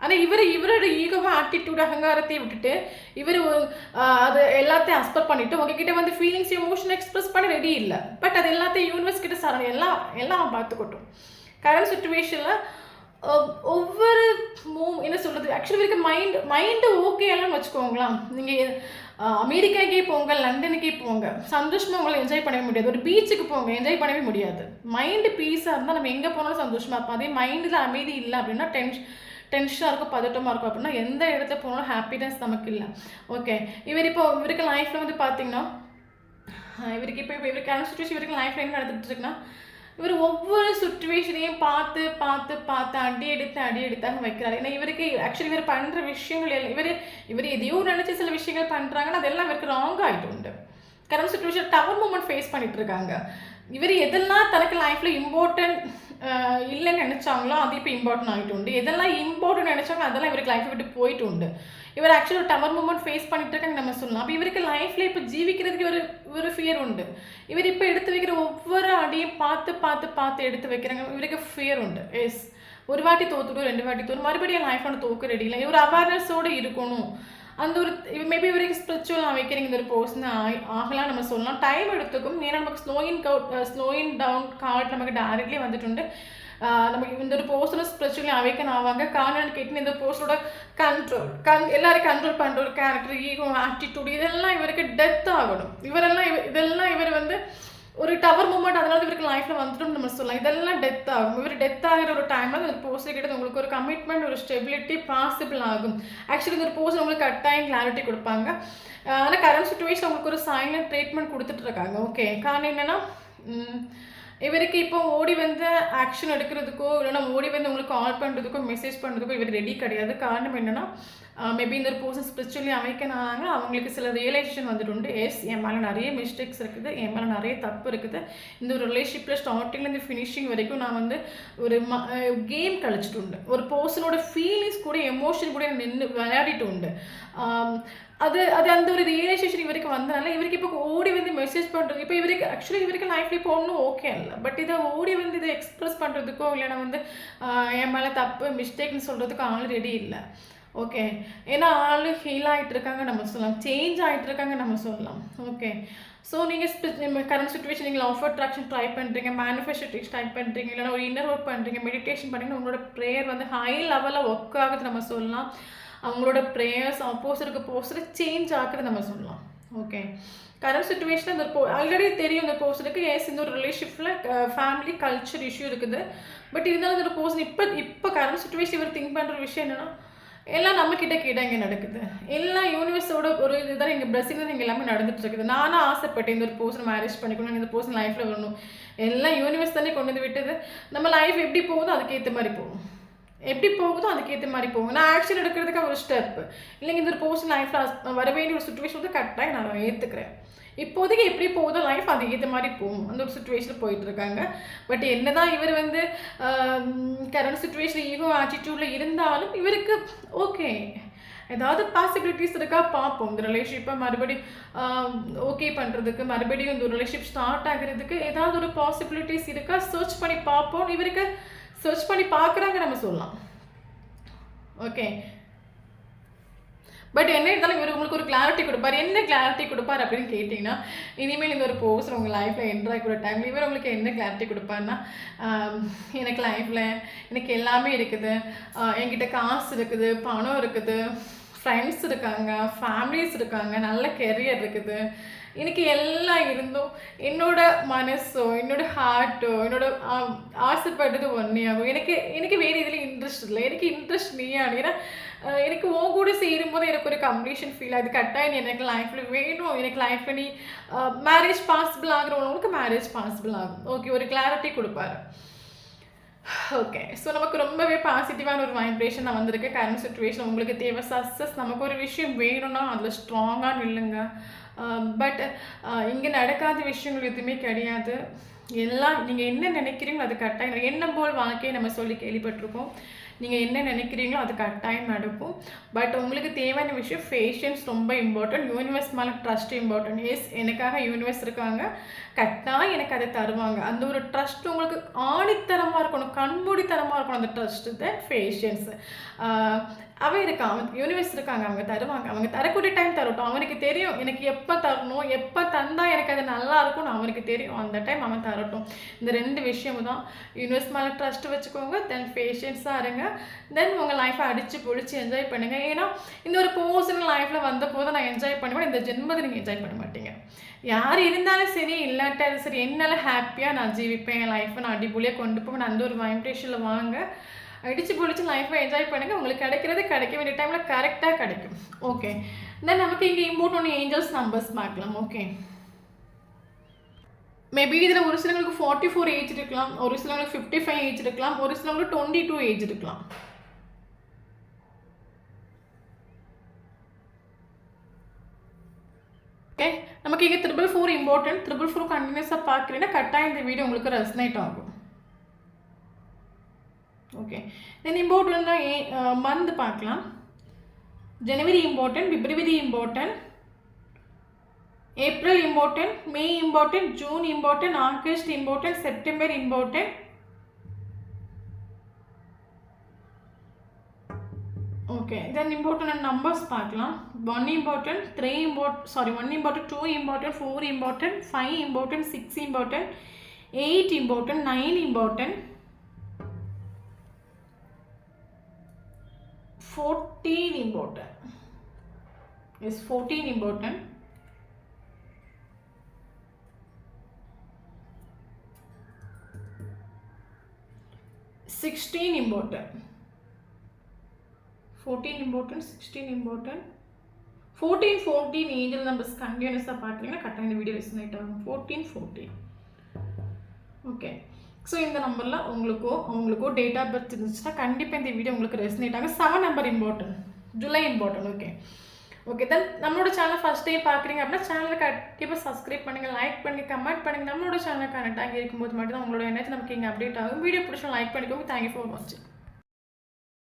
ஆனால் இவரோட ஈகோவை ஆட்டிடியூட் அகங்காரத்தையும் விட்டுட்டு இவர் அது எல்லாத்தையும் அக்செப்ட் பண்ணிவிட்டு உங்ககிட்ட வந்து ஃபீலிங்ஸ் எமோஷன் எக்ஸ்பிரஸ் பண்ண ரெடி இல்லை. பட் அது எல்லாத்தையும் யூனிவர்ஸ் கிட்ட எல்லாம் பார்த்துக்கட்டும். கரண்ட் சுச்சுவேஷனில் ஒவ்வொரு என்ன சொல்கிறது, ஆக்சுவலி இருக்க மைண்டு ஓகே எல்லாம் வச்சுக்கோங்களா. நீங்கள் அமெரிக்காக்கே போங்க, லண்டனுக்கே போங்க, சந்தோஷமாக உங்களை என்ஜாய் பண்ணவே முடியாது. ஒரு பீச்சுக்கு போங்க, என்ஜாய் பண்ணவே முடியாது. மைண்டு பீஸாக இருந்தால் நம்ம எங்கே போனாலும் சந்தோஷமாக இருப்போம். அதே மைண்டில் அமைதி இல்லை அப்படின்னா டென்ஷனாக இருக்கும், பதட்டமாக இருக்கும். அப்படின்னா எந்த இடத்துல போனாலும் ஹாப்பினஸ் நமக்கு இல்லை. ஓகே, இவருக்கு லைஃப்பில் வந்து பார்த்தீங்கன்னா இவருக்கு கரண்ட் சுச்சுவேஷன் இவருக்கு லைஃப்பில் என்ன நடந்துட்டு இருக்குன்னா, இவர் ஒவ்வொரு சுச்சுவேஷனையும் பார்த்து அடி எடுத்தாங்க வைக்கிறாரு. ஏன்னா இவருக்கு ஆக்சுவலி இவர் பண்ணுற விஷயங்கள் இவர் எதையோ நினச்சி சில விஷயங்கள் பண்ணுறாங்கன்னா அதெல்லாம் இவருக்கு ராங் ஆகிட்டு உண்டு. Current situation tower moment face பண்ணிட்டு இருக்காங்க. இவர் எதெல்லாம் தனக்கு லைஃப்பில் இம்பார்ட்டன்ட் இல்லைன்னு நினச்சாங்களோ அது இப்போ இம்பார்ட்டன்ட் ஆகிட்டு உண்டு. எதெல்லாம் இம்பார்ட்டன்ட் நினச்சாங்க அதெல்லாம் இவருக்கு லைஃப்பை விட்டு போயிட்டு உண்டு. இவர் ஆக்சுவலி ஒரு டவர் மூமெண்ட் ஃபேஸ் பண்ணிட்டு இருக்காங்க நம்ம சொல்லலாம். அப்போ இவருக்கு லைஃப்பில் இப்போ ஜீவிக்கிறதுக்கு ஒரு ஃபியர் உண்டு. இவர் இப்போ எடுத்து வைக்கிற ஒவ்வொரு அடியும் பார்த்து எடுத்து வைக்கிறாங்க. இவருக்கு ஃபியர் உண்டு. எஸ், ஒரு வாட்டி தோத்துடும், 2 வாட்டி தோணும், மறுபடியும் லைஃப் ஒன்று தோக்க ரெடி இல்லை. இவர் அவேர்னஸோடு இருக்கணும். அந்த ஒரு மேபி இவருக்கு ஸ்பிரிச்சுவல் வைக்கிறீங்க இந்த ஒரு பர்சன் ஆகலாம் நம்ம சொல்லலாம். டைம் எடுத்துக்கும். ஏன்னா நமக்கு ஸ்லோயிங் டவுன் கார்டு நமக்கு டைரக்ட்லி வந்துட்டு உண்டு. நமக்கு இந்த ஒரு பர்சனும் ஸ்பிரிச்சுவலி அவேக்கன் ஆவாங்க. காரணம் கேட்டு இந்த பர்சனோட எல்லாரும் கண்ட்ரோல் பண்ணுற ஒரு கேரக்டர், ஈகோ, ஆட்டிடியூட் இதெல்லாம் இவருக்கு டெத் ஆகணும். இதெல்லாம் இவர் வந்து ஒரு டவர் மூமெண்ட், அதனால இவருக்கு லைஃப்பில் வந்துடும் நம்ம சொல்லலாம். இதெல்லாம் டெத் ஆகும். இவர் டெத் ஆகிற ஒரு டைமில் அந்த பர்சன் கிட்ட உங்களுக்கு ஒரு கமிட்மெண்ட், ஒரு ஸ்டெபிலிட்டி பாசிபிள் ஆகும். ஆக்சுவலி இந்த ஒரு பர்சன் உங்களுக்கு கட்டாயம் கிளாரிட்டி கொடுப்பாங்க. ஆனால் கரண்ட் சுச்சுவேஷன் உங்களுக்கு ஒரு சைலண்ட் ட்ரீட்மெண்ட் கொடுத்துட்ருக்காங்க. ஓகே, காரணம் என்னென்னா இவருக்கு இப்போ ஓடி வந்து ஆக்ஷன் எடுக்கிறதுக்கோ இல்லைன்னா ஓடி வந்து உங்களுக்கு கால் பண்ணுறதுக்கோ மெசேஜ் பண்ணுறதுக்கோ இவர் ரெடி கிடையாது. காரணம் என்னென்னா மேபி இந்த ஒரு பர்சன் ஸ்பிரிச்சுவலி அவைக்கன் ஆனாங்க, அவங்களுக்கு சில ரியலைசேஷன் வந்துட்டு உண்டு. எஸ், என் மேலே நிறைய மிஸ்டேக்ஸ் இருக்குது, என் மேலே நிறைய தப்பு இருக்குது. இந்த ஒரு ரிலேஷன்ஷிப்பில் ஸ்டார்டிங்லேருந்து ஃபினிஷிங் வரைக்கும் நான் வந்து ஒரு கேம் கழிச்சிட்டு உண்டு. ஒரு பர்சனோட ஃபீலிங்ஸ் கூட எமோஷன் கூட நின்று விளையாடிட்டு உண்டு. அது அந்த ஒரு ரியலைசேஷன் இவருக்கு வந்தனால இவருக்கு இப்போ ஓடி வந்து மெசேஜ் பண்ணுறது, இப்போ இவருக்கு லைஃப்ல இப்போ ஒன்றும் ஓகே இல்லை. பட் இதை ஓடி வந்து இதை எக்ஸ்பிரஸ் பண்ணுறதுக்கோ இல்லைன்னா வந்து என் மேலே தப்பு மிஸ்டேக்னு சொல்கிறதுக்கோ ஆள் ரெடி இல்லை. ஓகே, ஏன்னா ஆள் ஹீல் ஆகிட்டு இருக்காங்க நம்ம சொல்லலாம், சேஞ்ச் ஆகிட்டு இருக்காங்க நம்ம சொல்லலாம். ஓகே, ஸோ நீங்கள் கரண்ட் சுச்சுவேஷன் நீங்கள் ஆஃப் அட்ராக்ஷன் ட்ரை பண்ணுறீங்க, மேனிஃபெஸ்டேஷன் ட்ரை பண்ணுறீங்க, இல்லைன்னா ஒரு இன்னர் ஒர்க் பண்ணுறீங்க, மெடிடேஷன் பண்ணுறீங்கன்னா உங்களோட ப்ரேயர் வந்து ஹை லெவலில் ஒர்க் ஆகுது நம்ம சொல்லலாம். அவங்களோட ப்ரேயர்ஸ் ஆப்போசிட் சேஞ்ச் ஆகுது நம்ம சொல்லலாம். ஓகே, கரண்ட் சுச்சுவேஷன் இந்த ஆல்ரெடி தெரியும் இந்த பர்சனுக்கு எஸ் இந்த ஒரு ரிலேஷன்ஷிப்பில் ஃபேமிலி கல்ச்சர் இஷ்யூ இருக்குது. பட் இருந்தாலும் இந்த பர்சன் இப்போ கரண்ட் சுச்சுவேஷன் இவர் திங்க் பண்ணுற விஷயம் என்னென்னா எல்லாம் நம்மக்கிட்ட கேட்டால் இங்கே நடக்குது, எல்லாம் யூனிவர்ஸோட ஒரு இதுதான் எங்கள் பிளஸிங் இங்கே எல்லாமே நடந்துட்டு இருக்குது. நானும் ஆசைப்பட்டேன் இந்த ஒரு பர்சன் மேரேஜ் பண்ணிக்கணும், இந்த பர்சன் லைஃப்பில் வரணும், எல்லாம் யூனிவர்ஸ் தானே கொண்டு வந்து விட்டது. நம்ம லைஃப் எப்படி போகுதோ அதுக்கேற்ற மாதிரி போகும், அதுக்கேற்ற மாதிரி போகும். நான் ஆக்ஷன் எடுக்கிறதுக்கு ஒரு ஸ்டெப் இல்லைங்க, இந்த ஒரு பர்சன் லைஃப்பில் வர வேண்டிய ஒரு சுச்சுவேஷன் வந்து கரெக்டாக நான் ஏற்றுக்கிறேன். இப்போதைக்கு எப்படி போகுதோ லைஃப் அதுக்கேற்ற மாதிரி போகும், அந்த ஒரு சுச்சுவேஷனில் போயிட்டுருக்காங்க. பட் என்ன தான் இவர் வந்து கரண்ட் சுச்சுவேஷன் ஈகோ ஆட்டிடியூடில் இருந்தாலும் இவருக்கு ஓகே ஏதாவது பாசிபிலிட்டிஸ் இருக்கா பார்ப்போம். இந்த ரிலேஷன்ஷிப்பை மறுபடியும் ஓகே பண்ணுறதுக்கு, மறுபடியும் இந்த ரிலேஷன்ஷிப் ஸ்டார்ட் ஆகிறதுக்கு ஏதாவது ஒரு பாசிபிலிட்டிஸ் இருக்கா சர்ச் பண்ணி பார்ப்போம். இவருக்கு சர்ச் பண்ணி பார்க்குறாங்க நம்ம சொல்லலாம். ஓகே, பட் என்ன இருந்தாலும் இவர் உங்களுக்கு ஒரு கிளாரிட்டி கொடுப்பார். என்ன கிளாரிட்டி கொடுப்பார் அப்படின்னு கேட்டிங்கன்னா, இனிமேல் இந்த ஒரு பர்சன் உங்கள் லைஃப்பில் என்ட்ரு ஆகிற டைமில் இவர் உங்களுக்கு என்ன கிளாரிட்டி கொடுப்பாருன்னா, எனக்கு லைஃப்பில் எனக்கு எல்லாமே இருக்குது, என்கிட்ட காசு இருக்குது, பணம் இருக்குது, ஃப்ரெண்ட்ஸ் இருக்காங்க, ஃபேமிலிஸ் இருக்காங்க, நல்ல கெரியர் இருக்குது, எனக்கு எல்லாம் இருந்தும் என்னோட மனசோ என்னோட ஹார்ட்டோ என்னோட ஆசைப்பட்டது ஒன்றே ஆகும். எனக்கு வேறு இதில் இன்ட்ரெஸ்ட் இல்லை, எனக்கு இன்ட்ரெஸ்ட் நீയാണ്. ஏன்னா எனக்கு உன் கூட சேரும்போது எனக்கு ஒரு கம்ப்ளீஷன் ஃபீல் ஆகுது. கட்டாயம் எனக்கு லைஃப்பில் வேணும், எனக்கு லைஃப்பில் நீ மேரேஜ் பாசிபிள் ஆகிறவங்களுக்கு மேரேஜ் பாசிபிள் ஆகும். ஓகே, ஒரு கிளாரிட்டி கொடுப்பாரு. ஓகே, ஸோ நமக்கு ரொம்பவே பாசிட்டிவான ஒரு வைப்ரேஷன் நான் வந்திருக்கு. கரண்ட் சுச்சுவேஷன் உங்களுக்கு தேவை சக்ஸஸ். நமக்கு ஒரு விஷயம் வேணும்னா அதில் ஸ்ட்ராங்காக நில்லுங்க. பட் இங்கே நடக்காத விஷயங்கள் எதுவுமே கிடையாது. எல்லாம் நீங்கள் என்ன நினைக்கிறீங்களோ அது கட்டாயம். எண்ணம் போல் வாழ்க்கையை நம்ம சொல்லி கேள்விப்பட்டிருக்கோம். நீங்கள் என்ன நினைக்கிறீங்களோ அது கட்டாயம் நடக்கும். பட் உங்களுக்கு தேவையான விஷயம் பேஷன்ஸ் ரொம்ப இம்பார்ட்டன்ட். யூனிவர்ஸ் மேலே ட்ரஸ்ட் இம்பார்ட்டன்ட். எஸ், எனக்காக யூனிவர்ஸ் இருக்காங்க, கட்டாயம் எனக்கு அதை தருவாங்க. அந்த ஒரு ட்ரஸ்ட் உங்களுக்கு ஆணித்தரமாக இருக்கணும், கண்மூடித்தரமாக இருக்கணும். அந்த ட்ரஸ்ட்டு தான் பேஷன்ஸ். அவன் இருக்கான், அவனுக்கு யூனிவர்ஸ் இருக்காங்க, அவங்க தருவாங்க. அவங்க தரக்கூடிய டைம் தரட்டும். அவனுக்கு தெரியும் எனக்கு எப்போ தரணும், எப்போ தந்தால் எனக்கு அது நல்லா இருக்கும்னு அவனுக்கு தெரியும். அந்த டைம் அவன் தரட்டும். இந்த 2 விஷயமும் தான். யூனிவர்ஸ் மேலே ட்ரஸ்ட் வச்சுக்கோங்க, தென் பேஷன்ஸாக இருங்க, தென் உங்கள் லைஃப்பை அடித்து பொழிச்சு என்ஜாய் பண்ணுங்கள். ஏன்னா இந்த ஒரு பர்சனல் லைஃப்பில் வந்த போது நான் என்ஜாய் பண்ணுவேன், இந்த ஜென்மத்தை நீங்கள் என்ஜாய் பண்ண மாட்டீங்க. யார் இருந்தாலும் சரி இல்லாட்டாலும் சரி என்னால் ஹாப்பியாக நான் ஜீவிப்பேன், என் லைஃப்பை நான் அடிப்பொலியாக கொண்டு போவேன். அந்த ஒரு வைப்ரேஷனில் வாங்க, அடித்து பொழிச்சு லைஃப்பை என்ஜாய் பண்ணுங்கள். உங்களுக்கு கிடைக்கிறது கிடைக்க வேண்டிய டைமில் கரெக்டாக கிடைக்கும். ஓகே, தென் நமக்கு இங்கே இம்பார்ட்டன்ட் ஏஞ்சல்ஸ் நம்பர்ஸ் பார்க்கலாம். ஓகே, மேபி இதில் ஒரு சிலவங்களுக்கு 44 ஏஜ் இருக்கலாம், ஒரு சிலவங்களுக்கு 55 ஏஜ் இருக்கலாம், ஒரு சிலவங்களுக்கு 22 ஏஜ் இருக்கலாம். ஓகே, நமக்கு இங்கே 444 இம்பார்ட்டன்ட். 444 கண்டினியூஸாக பார்க்குறீங்கன்னா கட்டாயம் இந்த வீடியோ உங்களுக்கு ரெசனேட் ஆகும். ஓகே, தென் இம்பார்ட்டன்ட் மந்த் பார்க்கலாம். ஜனவரி இம்பார்ட்டன்ட், பிப்ரவரி important, April important, May important, June important, August important, September important. Okay, then important numbers பார்க்கலாம். 1 important, 1 important, 2 important, 4 important, 5 important, 6 important, 8 important, 9 important, 14 important. Yes, 14 important. 16 important. 14 important, 16 important. 14 angel numbers continuous பார்த்தீங்கன்னா கரெக்டாக இந்த video resonate ஆகும். 14. Okay, so இந்த நம்பரில் உங்களுக்கோ date of birth இருந்துச்சுன்னா கண்டிப்பாக இந்த வீடியோ உங்களுக்கு ரெசனேட் ஆகும். 7 number important, July important. Okay, then நம்மளோட சேனல் ஃபஸ்ட் டைம் பார்க்குறீங்க அப்படின்னா சேனலை கண்டிப்பாக சப்ஸ்கிரைப் பண்ணுங்கள், லைக் பண்ணுங்கள், கமெண்ட் பண்ணுங்கள். நம்மளோட சேனல் கனெக்ட் ஆகி இருக்கும்போது மட்டும் தான் உங்களோட எனர்ஜி நமக்கு இங்கே அப்டேட் ஆகும். வீடியோ பிடிச்சா லைக் பண்ணிக்கோங்க. தேங்க்யூ ஃபார் வாட்சிங்.